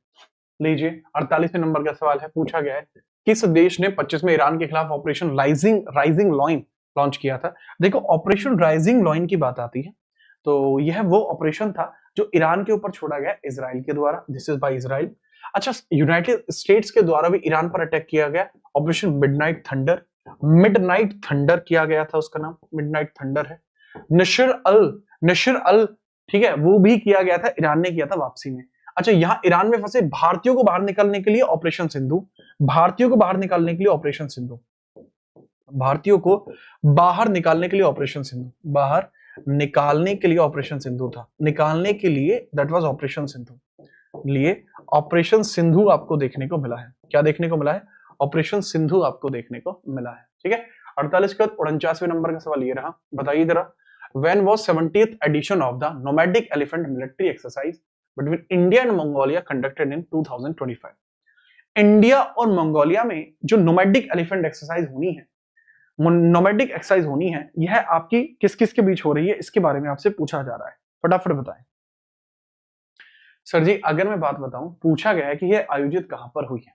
लीजिए 48वें नंबर का सवाल है, पूछा गया है किस देश ने 25 में ईरान के खिलाफ ऑपरेशन राइजिंग लॉइन लॉन्च किया था। देखो ऑपरेशन राइजिंग लॉइन की बात आती है तो यह वो ऑपरेशन था जो ईरान के ऊपर छोड़ा गया इजराइल के द्वारा, दिस इज बाय इजराइल। अच्छा, यूनाइटेड स्टेट्स के द्वारा भी ईरान पर अटैक किया गया, ऑपरेशन मिडनाइट थंडर किया गया था, उसका नाम मिडनाइट थंडर है। नशर अल ठीक है, वो भी किया गया था, ईरान ने किया था वापसी में। अच्छा, यहां ईरान में फंसे भारतीयों को बाहर निकालने के लिए ऑपरेशन सिंधु, भारतीयों को बाहर निकालने के लिए ऑपरेशन सिंधु, भारतीयों को बाहर निकालने के लिए ऑपरेशन सिंधु, बाहर निकालने के लिए ऑपरेशन सिंधु था, निकालने के लिए दैट वाज ऑपरेशन सिंधु, लिए ऑपरेशन सिंधु आपको देखने को मिला है। क्या देखने को मिला है? ऑपरेशन सिंधु आपको देखने को मिला है। ठीक है, 48 का 49वें नंबर का सवाल ये रहा, बताइए जरा, when was 70th edition of the nomadic elephant military exercise between India and Mongolia conducted in 2025। India और मंगोलिया में जो नोमैडिक एलिफेंट एक्सरसाइज होनी है, नोमैडिक एक्सरसाइज होनी है, यह आपकी किस किस के बीच हो रही है, इसके बारे में आपसे पूछा जा रहा है, फटाफट बताएं। सर जी अगर मैं बात बताऊं, पूछा गया है कि यह आयोजित कहां पर हुई है।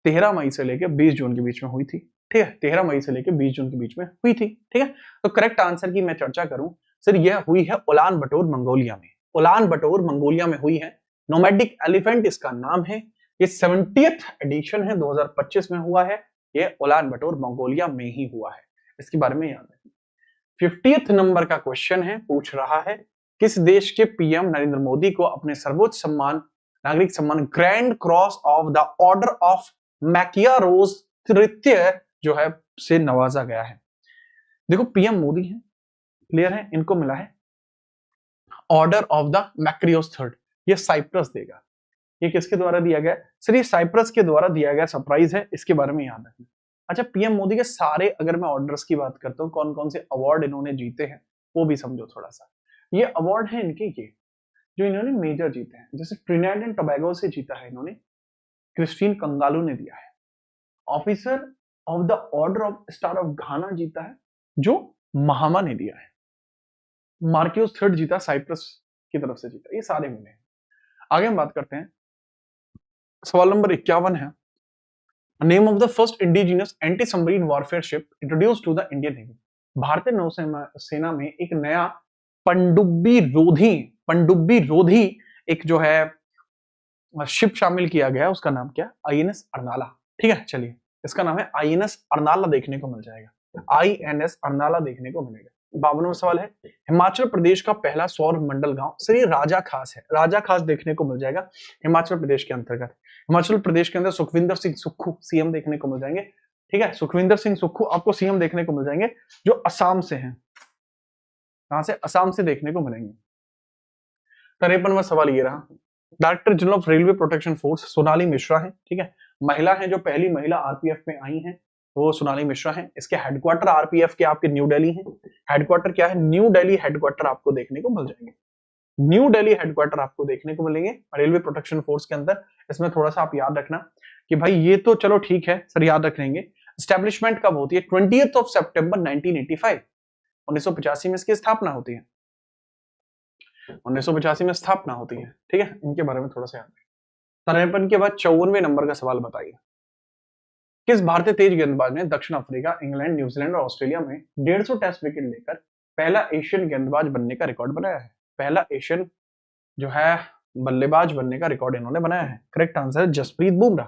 13 मई से लेकर 20 जून के बीच में हुई थी। ठीक है, 13 मई से लेकर 20 जून के बीच में हुई थी। ठीक है, तो करेक्ट आंसर की मैं चर्चा करूं, सर यह हुई है उलान बटोर मंगोलिया में, उलान बटोर मंगोलिया में हुई है। नोमैडिक एलिफेंट इसका नाम है, ये 70th एडिशन है, 2025 में हुआ है, ये उलान बटोर मंगोलिया में ही हुआ है, इसके बारे में याद रखिए। 50th नंबर का क्वेश्चन है, पूछ रहा है किस देश के पीएम नरेंद्र मोदी को अपने सर्वोच्च सम्मान, नागरिक सम्मान grand cross of the order of Makarios तृतीय जो है से नवाजा गया है। देखो पीएम मोदी है, क्लियर है, इनको मिला है ऑर्डर ऑफ द मैक्रियोस थर्ड, ये साइप्रस देगा। ये किसके द्वारा दिया गया? सर ये साइप्रस के द्वारा दिया गया, सरप्राइज है, इसके बारे में याद रखना। अच्छा, पीएम मोदी के सारे अगर मैं ऑर्डर्स की बात करता हूँ, कौन कौन से अवार्ड इन्होंने जीते हैं वो भी समझो थोड़ा सा। ये अवार्ड है इनके, ये जो इन्होंने मेजर जीते हैं, जैसे ट्रिनिडाद एंड टोबैगो से जीता है इन्होंने, क्रिस्टीन कंगालू ने दिया है। Officer of the order of star of घाना जीता है, जो महामा ने दिया है। मार्क्यूस थर्ड जीता, साइप्रस की तरफ से जीता, ये सारे मिले हैं। आगे हम बात करते हैं, सवाल नंबर 51 है, name of the first indigenous anti submarine warfare ship introduced to the Indian navy. भारतीय नौसेना में एक नया पनडुब्बी रोधी एक जो है शिप शामिल किया गया, उसका नाम क्या? आईएनएस अर्नाला। ठीक है, चलिए इसका नाम है आईएनएस अर्नाला, देखने को मिल जाएगा, आईएनएस अर्नाला देखने को मिलेगा। 52वां सवाल है, हिमाचल प्रदेश का पहला सौर मंडल गांव, सर ये राजा खास है, राजा खास देखने को मिल जाएगा हिमाचल प्रदेश के अंतर्गत। हिमाचल प्रदेश के अंदर सुखविंदर सिंह सुक्खू सीएम देखने को मिल जाएंगे। ठीक है, सुखविंदर सिंह सुक्खू आपको सीएम देखने को मिल जाएंगे, जो असम से हैं। कहां से? असम से देखने को मिलेंगे। 53वां सवाल ये रहा, director general of railway protection force Sonali Mishra है। ठीक है, महिला है, जो पहली महिला आरपीएफ में आई हैं वो सोनाली मिश्रा है। इसके हेडक्वार्टर आरपीएफ के आपके न्यू दिल्ली है। हेडक्वार्टर क्या है? न्यू दिल्ली हेडक्वार्टर आपको देखने को मिल जाएंगे, न्यू दिल्ली हेडक्वार्टर आपको देखने को मिलेंगे रेलवे प्रोटेक्शन फोर्स के अंदर। इसमें थोड़ा सा आप याद रखना कि भाई ये तो चलो ठीक है सर, याद रख लेंगे। एस्टेब्लिशमेंट कब होती है? 20th सितंबर 1985, 1985 में इसकी स्थापना होती है, 1985 में स्थापना होती है। ठीक है, इनके बारे में थोड़ा सा याद रखें। 53 के बाद 54वें नंबर का सवाल बताइए, किस भारतीय तेज गेंदबाज ने दक्षिण अफ्रीका, इंग्लैंड, न्यूजीलैंड और ऑस्ट्रेलिया में 150 टेस्ट विकेट लेकर पहला एशियन गेंदबाज बनने का रिकॉर्ड बनाया है? पहला एशियन जो है बल्लेबाज बनने का रिकॉर्ड इन्होंने बनाया है। करेक्ट आंसर है जसप्रीत बुमराह।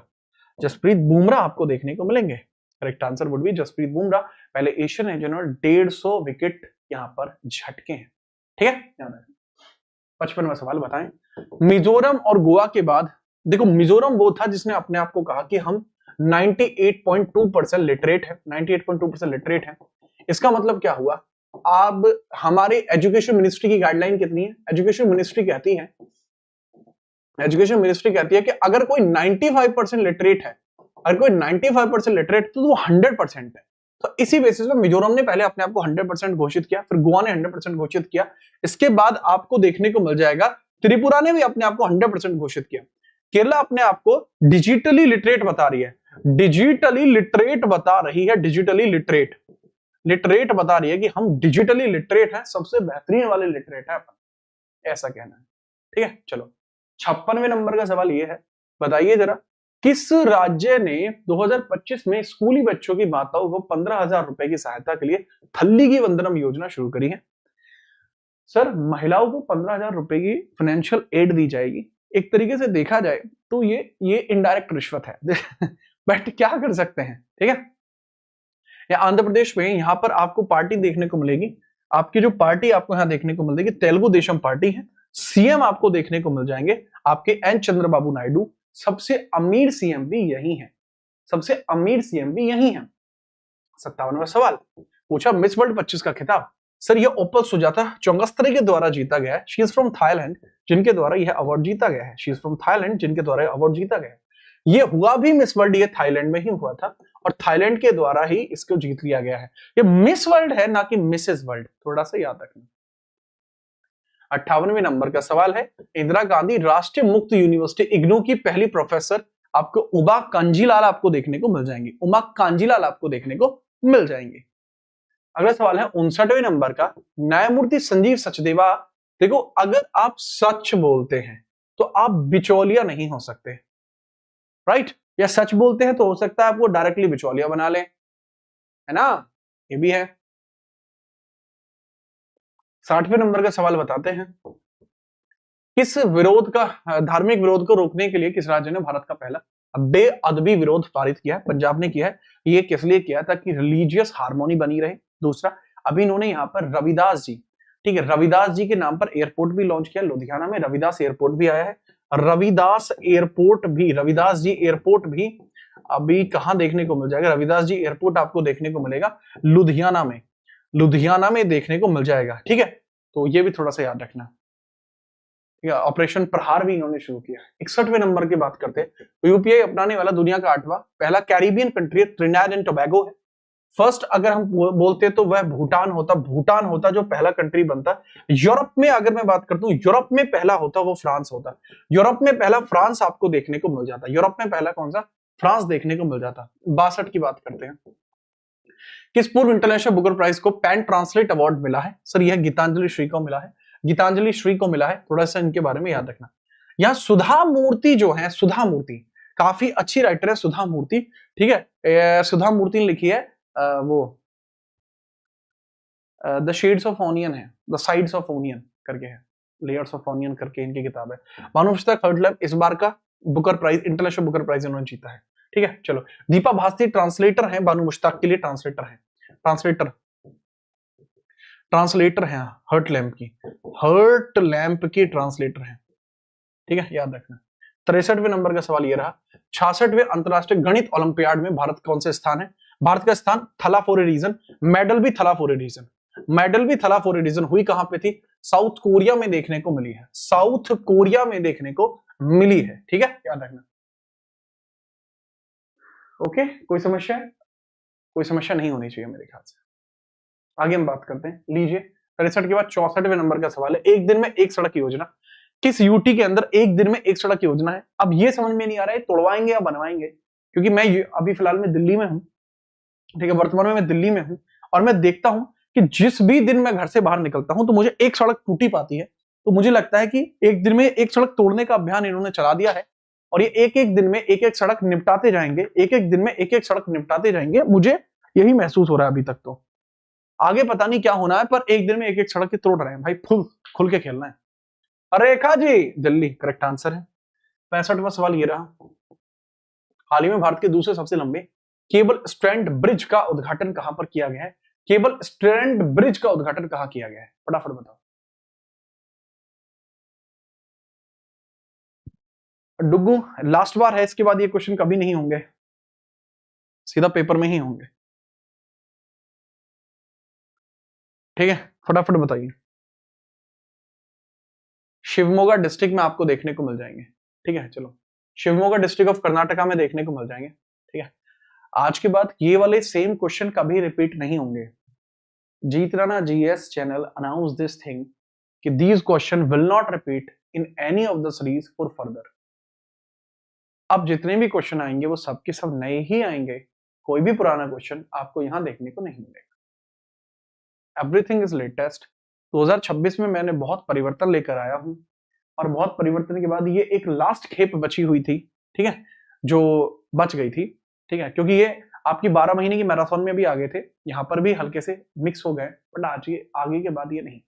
जसप्रीत बुमराह आपको देखने को मिलेंगे, correct answer would be Jasprit Bumrah, पहले एशियन है जिन्होंने 150 विकेट यहां पर झटके हैं। ठीक है, याद रखें। 55वां सवाल बताएं, मिजोरम और गोवा के बाद, देखो मिजोरम वो था जिसने अपने आप को कहा कि हम 98.2% लिटरेट है, 98.2% लिटरेट है। इसका मतलब क्या हुआ? अब हमारे एजुकेशन मिनिस्ट्री की गाइडलाइन कितनी है? एजुकेशन मिनिस्ट्री कहती है कि अगर कोई 95% लिटरेट है, अगर कोई 95% लिटरेट तो वो 100% है। तो इसी बेसिस पे मिजोरम ने पहले अपने आप को 100% घोषित किया, फिर गोवा ने 100% घोषित किया। इसके बाद आपको देखने को मिल जाएगा त्रिपुरा ने भी अपने आप को 100% घोषित किया। केरला अपने आप को डिजिटली लिटरेट बता रही है, डिजिटली लिटरेट बता रही है, डिजिटली लिटरेट बता रही है कि हम डिजिटली लिटरेट हैं, सबसे बेहतरीन वाले लिटरेट है अपन, ऐसा कहना है। ठीक है, चलो 56वें नंबर का सवाल ये है, बताइए जरा, किस राज्य ने 2025 में स्कूली बच्चों की माताओं को 15,000 रुपए की सहायता के लिए थल्ली की वंदनम योजना शुरू करी है? सर, महिलाओं को 15,000 रुपए की फाइनेंशियल एड दी जाएगी। एक तरीके से देखा जाए तो ये इनडायरेक्ट रिश्वत है बट क्या कर सकते हैं, ठीक है। या आंध्र प्रदेश में यहाँ पर आपको पार्टी देखने को मिलेगी, आपकी जो पार्टी आपको यहाँ देखने को मिलेगी तेलुगु देशम पार्टी है। सीएम आपको देखने को मिल जाएंगे आपके एन चंद्रबाबू नायडू, सबसे अमीर सीएम भी यही है, सबसे अमीर सीएम भी यही है। 57वां सवाल पूछा, मिस वर्ल्ड 25 का खिताब सर ये ओपल सुजाता चोंगस्तरे के द्वारा जीता गया है। शी इज फ्रॉम थाईलैंड, जिनके द्वारा यह अवार्ड जीता गया है। शी इज फ्रॉम थाईलैंड, जिनके द्वारा यह अवार्ड जीता गया है। ये हुआ भी मिस वर्ल्ड ये थाईलैंड में ही हुआ था और थाईलैंड के द्वारा ही इसको जीत लिया गया है। ये मिस वर्ल्ड है ना कि मिसेस वर्ल्ड, थोड़ा सा याद रखना। 58वें नंबर का सवाल है, इंदिरा गांधी राष्ट्रीय मुक्त यूनिवर्सिटी इग्नू की पहली प्रोफेसर आपको उमा कांजीलाल आपको देखने को मिल जाएंगी। उमा कांजीलाल आपको देखने को मिल जाएंगे। अगला सवाल है 59वें नंबर का, न्यायमूर्ति संजीव सचदेवा। देखो, अगर आप सच बोलते हैं तो आप बिचौलिया नहीं हो सकते, राइट? या सच बोलते हैं तो हो सकता है आपको डायरेक्टली बिचौलिया बना ले, है ना, ये भी है। 60वें नंबर का सवाल बताते हैं, किस विरोध का, धार्मिक विरोध को रोकने के लिए किस राज्य ने भारत का पहला बेअदबी विरोध पारित किया है? पंजाब ने किया है। ये किस लिए किया, ताकि रिलीजियस हार्मोनी बनी रहे। दूसरा, अभी इन्होंने यहाँ पर रविदास जी, ठीक है, रविदास जी के नाम पर एयरपोर्ट भी लॉन्च किया, लुधियाना में रविदास एयरपोर्ट भी आया है। रविदास जी एयरपोर्ट भी अभी कहां देखने को मिल जाएगा? रविदास जी एयरपोर्ट आपको देखने को मिलेगा लुधियाना में देखने को मिल जाएगा, ठीक है। तो ये भी थोड़ा सा याद रखना। ऑपरेशन प्रहार भी इन्होंने शुरू किया। 61वें नंबर की बात करते हैं, यूपीआई अपनाने वाला दुनिया का 8वां पहला Caribbean country Trinidad and Tobago है। फर्स्ट अगर हम बोलते तो वह भूटान होता जो पहला कंट्री बनता। यूरोप में अगर मैं बात करता हूं, यूरोप में पहला होता वो फ्रांस होता। यूरोप में पहला फ्रांस आपको देखने को मिल जाता। यूरोप में पहला कौन सा? फ्रांस देखने को मिल जाता। 62 की बात करते हैं, किस पूर्व इंटरनेशनल बुकर प्राइज को पेन ट्रांसलेट अवार्ड मिला है? सर यह गीतांजलि श्री को मिला है, गीतांजलि श्री को मिला है। थोड़ा सा इनके बारे में याद रखना। यहाँ सुधा मूर्ति जो है, सुधा मूर्ति काफी अच्छी राइटर है, सुधा मूर्ति, ठीक है। सुधा मूर्ति ने लिखी है वो द शेड्स ऑफ ऑनियन है, द साइड्स ऑफ ऑनियन करके है, लेयर्स ऑफ ऑनियन करके इनकी किताब है। भानु मुश्ताक हर्टलैब इस बार का Booker prize, international Booker prize इन्होंने जीता है, ठीक है। चलो, दीपा भास्ती ट्रांसलेटर है, भानु मुश्ताक के लिए ट्रांसलेटर है, ट्रांसलेटर है हर्ट लैंप की ट्रांसलेटर है, ठीक है, याद रखना। 63वें नंबर का सवाल ये रहा, 66वें अंतरराष्ट्रीय गणित ओलंपियाड में भारत कौन से स्थान है? भारत का स्थान थला फॉर ए रीजन, मेडल भी थला फॉर ए रीजन हुई कहां पे थी? साउथ कोरिया में देखने को मिली है, साउथ कोरिया में देखने को मिली है, ठीक है, याद रखना। ओके, कोई समस्या है? कोई समस्या नहीं होनी चाहिए मेरे ख्याल से। आगे हम बात करते हैं, लीजिए 63 के बाद 64वें नंबर का सवाल है, एक दिन में एक सड़क योजना किस यूटी के अंदर एक दिन में एक सड़क योजना है? अब ये समझ में नहीं आ रहा है तोड़वाएंगे या बनवाएंगे, क्योंकि मैं अभी फिलहाल में दिल्ली में हूं, ठीक है, वर्तमान में मैं दिल्ली में हूं और मैं देखता हूं कि जिस भी दिन मैं घर से बाहर निकलता हूं तो मुझे एक सड़क टूटी पाती है। तो मुझे लगता है कि एक दिन में एक सड़क तोड़ने का अभियान इन्होंने चला दिया है और ये एक एक दिन में एक एक सड़क निपटाते जाएंगे, एक एक दिन में एक एक सड़क निपटाते जाएंगे। मुझे यही महसूस हो रहा है अभी तक। तो आगे पता नहीं क्या होना है, पर एक दिन में एक एक सड़क तोड़ रहे हैं भाई, खुल के खेलना है। रेखा जी दिल्ली करेक्ट आंसर है। 65वां सवाल ये रहा, हाल ही में भारत के दूसरे सबसे लंबे केबल स्ट्रैंड ब्रिज का उद्घाटन कहां पर किया गया है? केबल स्ट्रैंड ब्रिज का उद्घाटन कहां किया गया है? फटाफट बताओ। डुगू लास्ट बार है, इसके बाद ये क्वेश्चन कभी नहीं होंगे, सीधा पेपर में ही होंगे, ठीक है, फटाफट बताइए। शिवमोगा डिस्ट्रिक्ट में आपको देखने को मिल जाएंगे, ठीक है। चलो, शिवमोगा डिस्ट्रिक्ट ऑफ कर्नाटका में देखने को मिल जाएंगे, ठीक है। आज के बाद ये वाले सेम क्वेश्चन कभी रिपीट नहीं होंगे। Jeet Rana GS channel announce this thing कि these question will not repeat in any of the series for further। अब जितने भी क्वेश्चन आएंगे वो सब के सब नए ही आएंगे, कोई भी पुराना क्वेश्चन आपको यहां देखने को नहीं मिलेगा। Everything is latest. 2026 में मैंने बहुत परिवर्तन लेकर आया हूं और बहुत परिवर्तन के बाद ये एक लास्ट खेप बची हुई थी, ठीक है, जो बच गई थी, ठीक है, क्योंकि ये आपकी 12 महीने की मैराथन में भी आगे थे, यहां पर भी हल्के से मिक्स हो गए, बट आज ये आगे के बाद ये नहीं।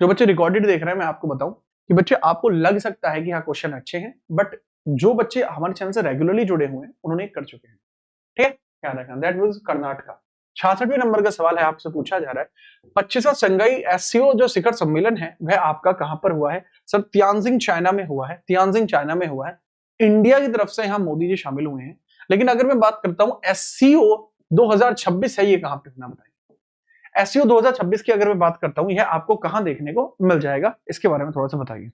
जो बच्चे रिकॉर्डेड देख रहे हैं, मैं आपको बताऊं कि बच्चे आपको लग सकता है कि हाँ क्वेश्चन अच्छे हैं, बट जो बच्चे हमारे चैनल से रेगुलरली जुड़े हुए हैं उन्होंने कर चुके हैं, ठीक है, क्या रखना, दैट वाज कर्नाटका। 66वें नंबर का सवाल है, आपसे पूछा जा रहा है 25वां संघाई एससीओ जो शिखर सम्मेलन है वह आपका कहां पर हुआ है? सर तियानजिंग चाइना में हुआ है, तियानजिंग चाइना में हुआ है। इंडिया की तरफ से यहां मोदी जी शामिल हुए हैं, लेकिन अगर मैं बात करता हूं एससीओ 2026 है, ये कहां पे होना बताइए। एससीओ 2026 की अगर मैं बात करता हूं, यह आपको कहां देखने को मिल जाएगा, इसके बारे में थोड़ा सा बताइए,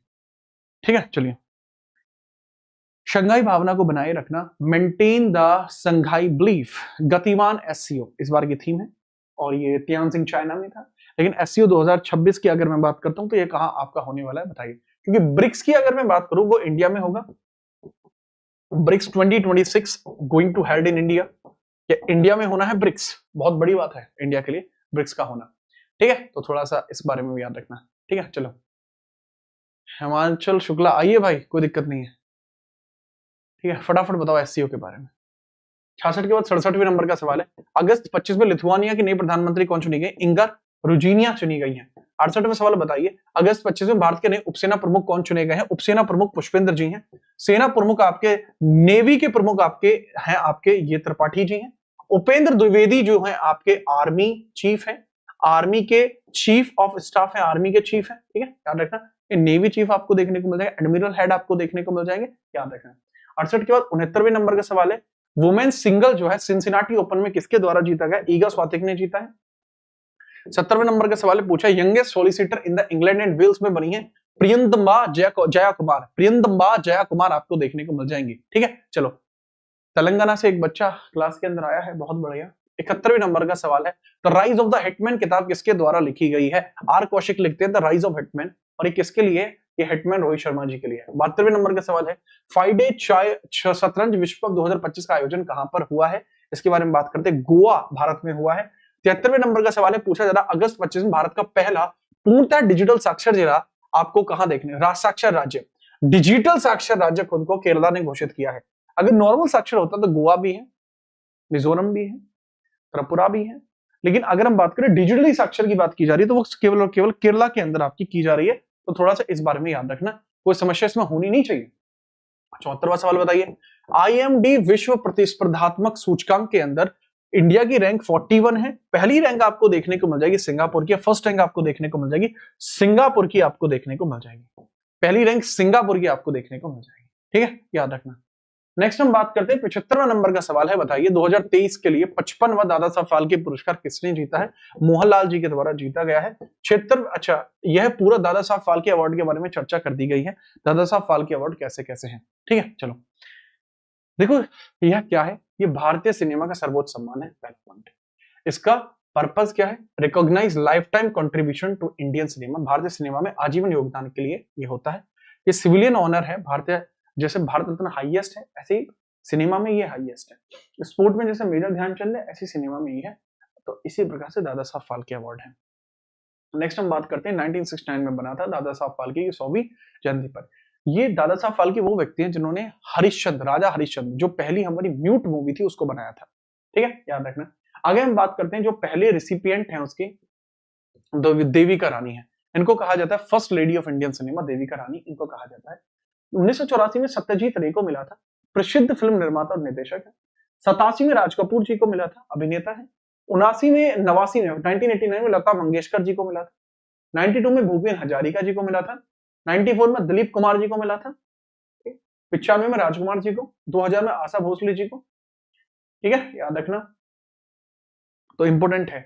ठीक है। चलिए, शंघाई भावना को बनाए रखना, मेंटेन द शंघाई बिलीफ, गतिमान एससीओ इस बार की थीम है, और ये तियानजिंग चाइना में था। लेकिन एससीओ 2026 की अगर मैं बात करता हूं तो ये कहां आपका होने वाला है बताइए, क्योंकि ब्रिक्स की अगर मैं बात करूं वो इंडिया में होगा। BRICS 2026 going to held in India, या इंडिया में होना है ब्रिक्स, बहुत बड़ी बात है इंडिया के लिए ब्रिक्स का होना, ठीक है, तो थोड़ा सा इस बारे में भी याद रखना, ठीक है। चलो, हिमांचल शुक्ला आइए भाई, कोई दिक्कत नहीं है, ठीक है, फटाफट बताओ एससीओ के बारे में। 66 के बाद 67वें नंबर का सवाल है, अगस्त 25 में लिथुआनिया की नई प्रधानमंत्री कौन चुनी गई? इंगा रुजीनिया चुनी गई है। 68वें सवाल बताइए, अगस्त 25 में भारत के नए उपसेना प्रमुख कौन चुने गए हैं? उपसेना प्रमुख पुष्पेंद्र जी हैं। सेना प्रमुख आपके, नेवी के प्रमुख आपके हैं, आपके ये त्रिपाठी जी हैं। उपेंद्र द्विवेदी जो है आपके आर्मी चीफ है, आर्मी के चीफ ऑफ स्टाफ है, आर्मी के चीफ है, ठीक है, याद रखना। नेवी चीफ आपको देखने को मिल जाएगा, एडमिरल हेड आपको देखने को मिल जाएंगे, याद रखना। 68 के बाद 69वें नंबर का सवाल है, वुमेन सिंगल जो है सिंसिनाटी ओपन में किसके द्वारा जीता गया? ईगा स्वातिक ने जीता है। 70वें नंबर का सवाल है, पूछा youngest solicitor in the England and Wales में बनी है प्रियंदम्बा जया कुमार, प्रियंदम्बा जया कुमार आपको देखने को मिल जाएंगी, ठीक है। चलो, तेलंगाना से एक बच्चा क्लास के अंदर आया है, बहुत बढ़िया। 71वें नंबर का सवाल है, the rise of the hitman किताब किसके द्वारा लिखी गई है? आर कौशिक लिखते हैं द राइज ऑफ हिटमैन, और ये किसके लिए? ये हिटमैन रोहित शर्मा जी के लिए है। 72वें नंबर का सवाल है, 5 डे शतरंज विश्व कप 2025 का आयोजन कहां पर हुआ है? इसके बारे में बात करते हैं, गोवा भारत में हुआ है। 73वें नंबर का सवाल है, पूछा जा रहा अगस्त 25 में भारत का पहला पूर्णतः डिजिटल साक्षर जिला आपको कहां देखने? साक्षर राज्य, डिजिटल साक्षर राज्य खुद को केरला ने घोषित किया है। अगर नॉर्मल साक्षर होता तो गोवा भी है, मिजोरम भी है, त्रिपुरा भी है, लेकिन अगर हम बात करें डिजिटली साक्षर की बात की जा रही है तो वो केवल और केवल केरला के अंदर आपकी की जा रही है, तो थोड़ा सा इस बारे में याद रखना, कोई समस्या इसमें होनी नहीं चाहिए। 74वां सवाल बताइए, आईएमडी विश्व प्रतिस्पर्धात्मक सूचकांक के अंदर इंडिया की रैंक 41 है। पहली रैंक आपको देखने को मिल जाएगी सिंगापुर की, फर्स्ट रैंक आपको देखने को मिल जाएगी सिंगापुर की, आपको देखने को मिल जाएगी, पहली रैंक सिंगापुर की आपको देखने को मिल जाएगी, ठीक है, याद रखना। नेक्स्ट हम बात करते हैं 75वां नंबर का सवाल है, बताइए 2023 के लिए 55वां दादा साहब फाल्के पुरस्कार किसने जीता है? मोहनलाल जी के द्वारा जीता गया है। क्षेत्र, अच्छा, यह पूरा दादा साहब फाल्के अवार्ड के बारे में चर्चा कर दी गई है, दादा साहब फाल्के अवार्ड कैसे कैसे हैं, ठीक है। चलो देखो, यह क्या है? ये भारतीय सिनेमा का सर्वोच्च सम्मान है, पहला पॉइंट। इसका पर्पस क्या है? Recognize life time contribution to Indian cinema, भारतीय सिनेमा में आजीवन योगदान के लिए ये होता है। ये सिविलियन ऑनर है, भारतीय, जैसे भारत रत्न हाईएस्ट है ऐसे ही सिनेमा में ये हाईएस्ट है। स्पोर्ट में जैसे मेजर ध्यानचंद है, ऐसी सिनेमा में ये है, तो इसी प्रकार से दादा साहब फाल्के अवार्ड है। नेक्स्ट हम बात करते हैं 1969 में बना था दादा साहब फाल्के की 100वीं जयंती पर। ये दादा साहब फाल्के वो व्यक्ति हैं जिन्होंने हरिश्चंद्र, राजा हरिश्चंद्र, जो पहली हमारी म्यूट मूवी थी उसको बनाया था, ठीक है, याद रखना। आगे हम बात करते हैं जो पहले रिसिपिएंट हैं उसके, देविका रानी है, इनको कहा जाता है first lady of Indian cinema, Devika Rani इनको कहा जाता है। 1984 में सत्यजीत रे को मिला था, प्रसिद्ध फिल्म निर्माता और निर्देशक है। 87 में राज कपूर जी को मिला था, अभिनेता है। 1989 में लता मंगेशकर जी को मिला था। 92 में भूपेन हजारिका जी को मिला था। 94 में दिलीप कुमार जी को मिला था। 95 में राजकुमार जी को, 2000 में आशा भोसले जी को, ठीक है, याद रखना, तो इंपोर्टेंट है।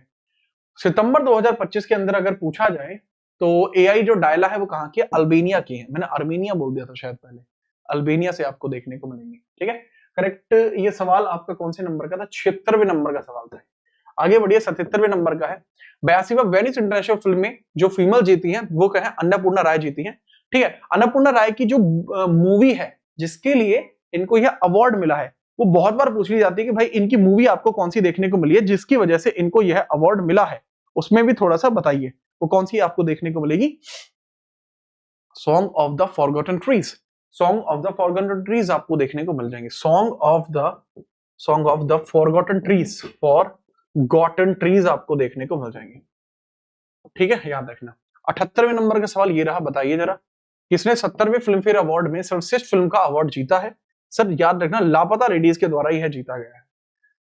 सितंबर 2025 के अंदर अगर पूछा जाए तो एआई जो डायला है वो कहां की है? अल्बेनिया की है, मैंने अर्मेनिया बोल दिया था शायद पहले, अल्बेनिया से आपको देखने को मिलेंगे, ठीक है, करेक्ट। ये सवाल आपका कौन से नंबर का था? 76वें नंबर का सवाल था। आगे बढ़िए, 77वें नंबर का है, 82वां वेनिस इंटरनेशनल फिल्म में जो फीमेल जीती है वो क्या है? अन्नपूर्णा राय जीती है, ठीक है। अन्नपूर्णा राय की जो मूवी है जिसके लिए इनको यह अवार्ड मिला है, वो बहुत बार पूछ ली जाती है कि भाई इनकी मूवी आपको कौन सी देखने को मिली है जिसकी वजह से इनको यह अवार्ड मिला है, उसमें भी थोड़ा सा बताइए वो कौन सी आपको देखने को मिलेगी। Song of the forgotten trees, song of the forgotten trees आपको देखने को मिल जाएंगे। Song of the forgotten trees, forgotten trees आपको देखने को मिल जाएंगे। ठीक है, याद रखना। 78वें नंबर का सवाल ये रहा, बताइए जरा, किसने 70वें फिल्म फेयर अवार्ड में सर्वश्रेष्ठ फिल्म का अवार्ड जीता है? सर याद रखना, लापता लेडीज के द्वारा यह जीता गया है।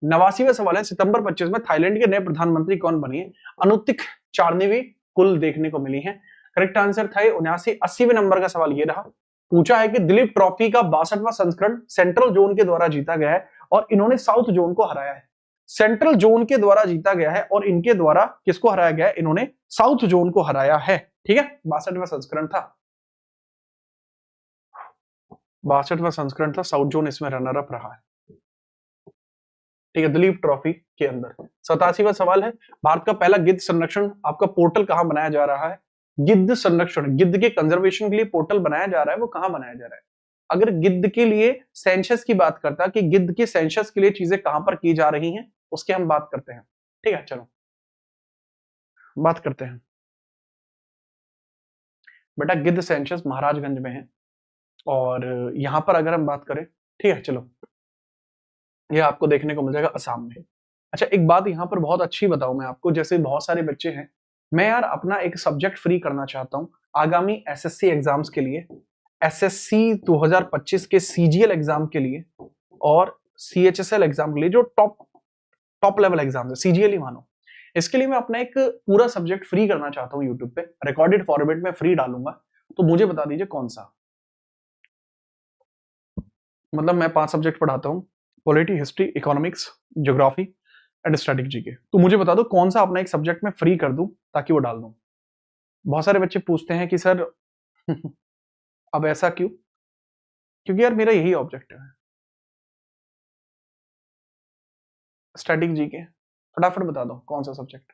89वां सवाल है, सितंबर 25 में थाईलैंड के नए प्रधानमंत्री कौन बने? अनुतिक चारनीवी कुल देखने को मिली है। करेक्ट आंसर था 79। 80वें नंबर का सवाल ये रहा, पूछा है कि दिलीप ट्रॉफी का 62वां संस्करण सेंट्रल जोन के द्वारा जीता गया है और इन्होंने साउथ जोन को हराया है। सेंट्रल जोन के द्वारा जीता गया है और इनके द्वारा किसको हराया गया है? इन्होंने साउथ जोन को हराया है। ठीक है, 62वां संस्करण था, 62वां संस्करण था, साउथ जोन इसमें रनर अप रहा है। ठीक है, दिलीप ट्रॉफी के अंदर। 87वां सवाल है, भारत का पहला गिद्ध संरक्षण आपका पोर्टल कहां बनाया जा रहा है? गिद्ध संरक्षण, गिद्ध के कंजर्वेशन के लिए पोर्टल बनाया जा रहा है, वो कहां बनाया जा रहा है? अगर गिद्ध के लिए सेंसस की बात करता कि गिद्ध के सेंसस के लिए चीजें कहां पर की जा रही हैं, उसके हम बात करते हैं। ठीक है, चलो बात करते हैं। बेटा गिद्ध सेंसस महाराजगंज में है और यहां पर अगर हम बात करें, ठीक है चलो, ये आपको देखने को मिल जाएगा असम में। अच्छा एक बात यहाँ पर बहुत अच्छी बताऊं मैं आपको, जैसे बहुत सारे बच्चे हैं, मैं यार अपना एक सब्जेक्ट फ्री करना चाहता हूं आगामी एसएससी एग्जाम्स के लिए, एसएससी 2025 के सीजीएल एग्जाम के लिए और सीएचएसएल एग्जाम के लिए, जो टॉप लेवल एग्जाम है, सीजीएल ही मानो, इसके लिए मैं अपना एक पूरा सब्जेक्ट फ्री करना चाहता हूं यूट्यूब पे, रिकॉर्डेड फॉर्मेट में फ्री डालूंगा। तो मुझे बता दीजिए कौन सा, मतलब मैं 5 सब्जेक्ट पढ़ाता हूँ, polity, history, economics, geography and static GK. तो मुझे बता दो कौन सा अपना एक सब्जेक्ट में फ्री कर दूं ताकि वो डाल दूं। बहुत सारे बच्चे पूछते हैं कि सर अब ऐसा क्यों? क्योंकि यार मेरा यही ऑब्जेक्टिव है, स्टैटिक जीके। फटाफट बता दो कौन सा सब्जेक्ट।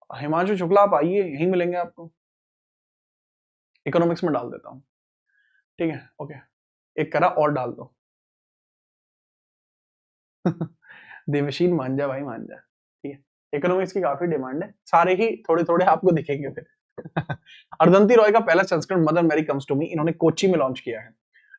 हिमांशु शुक्ला आप आइए, यहीं मिलेंगे आपको, इकोनॉमिक्स में डाल देता हूं। ठीक है, ओके, एक करा और डाल दो देवशीन मान जा भाई, मान जा। ठीक है, इकोनॉमिक्स की काफी डिमांड है, सारे ही थोड़े थोड़े आपको दिखेंगे फिर अर्धंती रॉय का पहला संस्करण Mother Mary comes to me इन्होंने कोच्चि में लॉन्च किया है।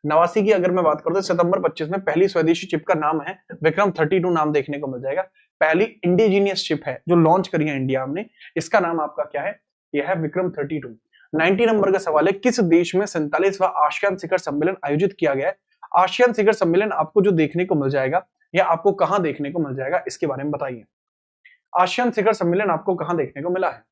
89 की अगर मैं बात करूं तो सितंबर 25 में पहली स्वदेशी चिप का नाम है विक्रम 32 नाम देखने को मिल जाएगा। पहली इंडिजीनियस चिप है जो लॉन्च करी है इंडिया ने, इसका नाम आपका क्या है? यह है विक्रम 32। 90 नंबर का सवाल है, किस देश में 47वां आसियान शिखर सम्मेलन आयोजित किया गया है? आसियान शिखर सम्मेलन आपको जो देखने को मिल जाएगा या आपको कहां देखने को मिल जाएगा, इसके बारे में बताइए। आसियान शिखर सम्मेलन आपको कहां देखने को मिला है?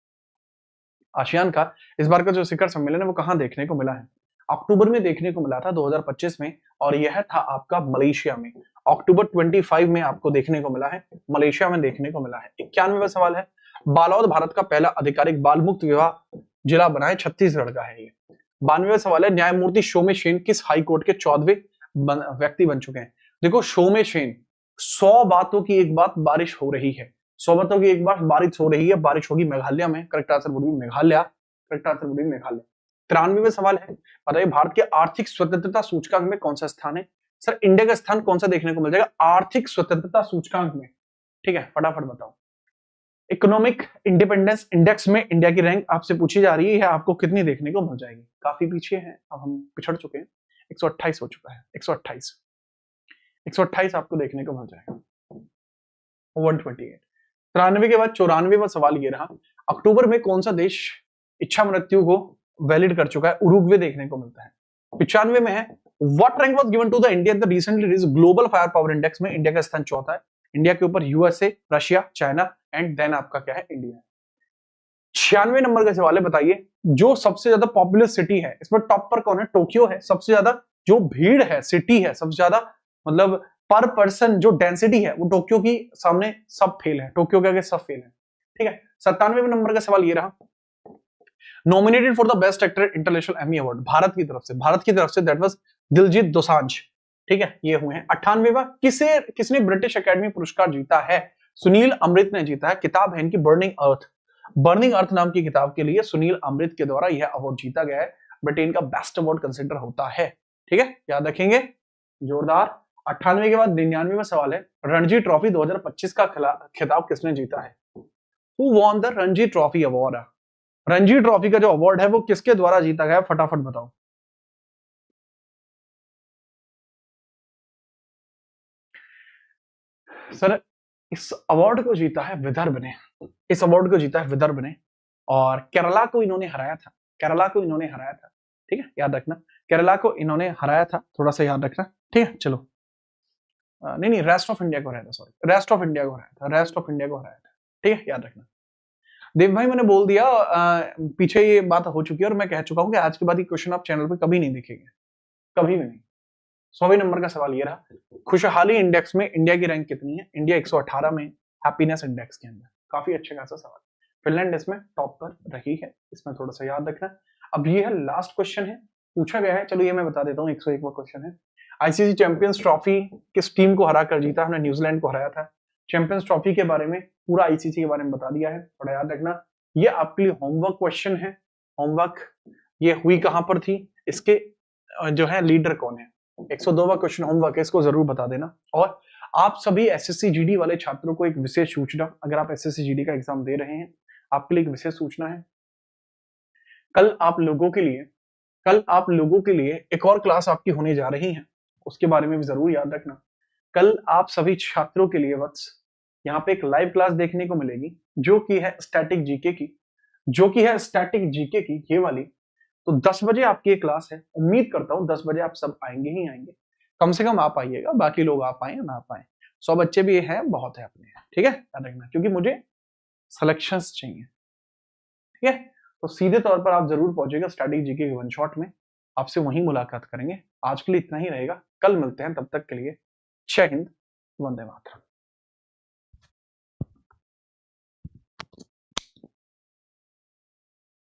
आसियान का इस बार का जो शिखर सम्मेलन है वो कहां देखने को मिला है? अक्टूबर में देखने को मिला था 2025 में, और यह था आपका मलेशिया में। अक्टूबर 25 में आपको देखने को मिला है, मलेशिया में देखने को मिला है। 91वां सवाल है, बालोद भारत का पहला आधिकारिक बाल मुक्त विवाह जिला बना है, छत्तीसगढ़ का है ये। 92वां सवाल है, न्यायमूर्ति शोमे सेन किस हाई कोर्ट के 14वें व्यक्ति बन चुके हैं? देखो शोमे सेन, 100 बातों की एक बात बारिश हो रही है, 100 बातों की एक बार बारिश हो रही है, बारिश होगी मेघालय में, correct answer would be Meghalaya, correct answer would be Meghalaya. 93वें सवाल है, बताइए भारत के आर्थिक स्वतंत्रता सूचकांक में कौन सा स्थान है? सर इंडिया का स्थान कौन सा देखने को मिल जाएगा आर्थिक स्वतंत्रता सूचकांक में? ठीक है, फटाफट बताओ। इकोनॉमिक इंडिपेंडेंस इंडेक्स में इंडिया की रैंक आपसे पूछी जा रही है, आपको कितनी देखने को मिल जाएगी? काफी पीछे है, अब हम पिछड़ चुके हैं, 128 हो चुका है, 128 आपको देखने को मिल जाएगा, 128। 93 के बाद 94वां सवाल ये रहा, अक्टूबर में कौन सा देश इच्छा मृत्यु को वैलिड कर चुका है? उरुग्वे देखने को मिलता है। 95 में है, what rank was given to the India in the recently released global fire power index में इंडिया का स्थान चौथा है। इंडिया के ऊपर USA, Russia, China and then आपका क्या है? इंडिया। 96 नंबर का सवाल है, बताइए जो सबसे ज्यादा पॉपुलर सिटी है, इसमें टॉप पर कौन है? टोक्यो है। सबसे ज्यादा जो भीड़ है, सिटी है सबसे ज्यादा, मतलब पर पर्सन जो डेंसिटी है वो टोक्यो की सामने सब फेल है, टोक्यो के आगे सब फेल है। ठीक है, 97वें नंबर का सवाल ये रहा, nominated for the best actor international Emmy award Bharat की तरफ say that was Diljit Dosanjh. ठीक है, ये हुए हैं। 98वां, किसने ब्रिटिश एकेडमी पुरस्कार जीता है? सुनील अमृत ने जीता है। किताब है इनकी बर्निंग अर्थ नाम की किताब के लिए सुनील अमृत के द्वारा यह अवार्ड जीता गया है, ब्रिटेन का बेस्ट अवार्ड कंसिडर होता है। ठीक है, याद रखेंगे, जोरदार। 98 के बाद 99वां सवाल है, रणजी ट्रॉफी 2025 का खिताब किसने जीता है? Who won the Ranji trophy award? Ranji trophy का जो अवार्ड है वो किसके द्वारा जीता गया, फटाफट बताओ। सर इस अवार्ड को जीता है विदर्भ ने, इस अवार्ड को जीता है विदर्भ ने, और केरला को इन्होंने हराया था, केरला को इन्होंने हराया था। ठीक है, याद रखना, केरला को इन्होंने हराया था, थोड़ा सा याद रखना। ठीक है, चलो नहीं रेस्ट ऑफ इंडिया को हराया था, सॉरी रेस्ट ऑफ इंडिया को हराया था, रेस्ट ऑफ इंडिया को हराया था। ठीक है, याद रखना। देव भाई मैंने बोल दिया, पीछे ये बात हो चुकी है और मैं कह चुका हूं कि आज के बाद ये क्वेश्चन आप चैनल पे कभी नहीं देखेंगे, कभी भी नहीं। 100वें नंबर का सवाल ये रहा, खुशहाली इंडेक्स में इंडिया की रैंक कितनी है? इंडिया 118 में, हैप्पीनेस इंडेक्स के अंदर। काफी अच्छे खासा सवाल। फिनलैंड इसमें टॉप पर रही है, इसमें थोड़ा सा याद रखना। अब ये है लास्ट क्वेश्चन है, पूछा गया है, चलो ये मैं बता देता हूँ। 101वां क्वेश्चन है, आईसीसी चैंपियंस ट्रॉफी किस टीम को हरा कर जीता? हमने न्यूजीलैंड को हराया था। चैंपियंस ट्रॉफी के बारे में, पूरा आईसीसी के बारे में बता दिया है, थोड़ा याद रखना। ये आपके लिए होमवर्क क्वेश्चन है, होमवर्क। ये हुई कहां पर थी, इसके जो है लीडर कौन है? 102वां क्वेश्चन होमवर्क है, इसको जरूर बता देना। और आप सभी एसएससी जीडी वाले छात्रों को एक विशेष सूचना, अगर आप एसएससी जीडी का एग्जाम दे रहे हैं, आपके लिए एक विशेष सूचना है। कल आप लोगों के लिए एक और क्लास आपकी होने जा रही है, उसके बारे में भी जरूर याद रखना। कल आप सभी छात्रों के लिए वत्स यहाँ पे एक लाइव क्लास देखने को मिलेगी, जो कि है स्टैटिक जीके की, जो कि है स्टैटिक जीके की ये वाली। तो 10 बजे आपकी ये क्लास है, उम्मीद करता हूँ 10 बजे आप सब आएंगे ही आएंगे, कम से कम आप आइएगा, बाकी लोग आप आए ना आप आए, 100 बच्चे भी हैं बहुत है अपने, ठीक है, याद रखना, क्योंकि मुझे सिलेक्शंस चाहिए। ठीक है, तो सीधे तौर पर आप जरूर पहुंचेगा स्टैटिक जीके के वन शॉट में, आपसे वहीं मुलाकात करेंगे। आज के लिए इतना ही रहेगा, कल मिलते हैं, तब तक के लिए जय हिंद, वंदे मातरम।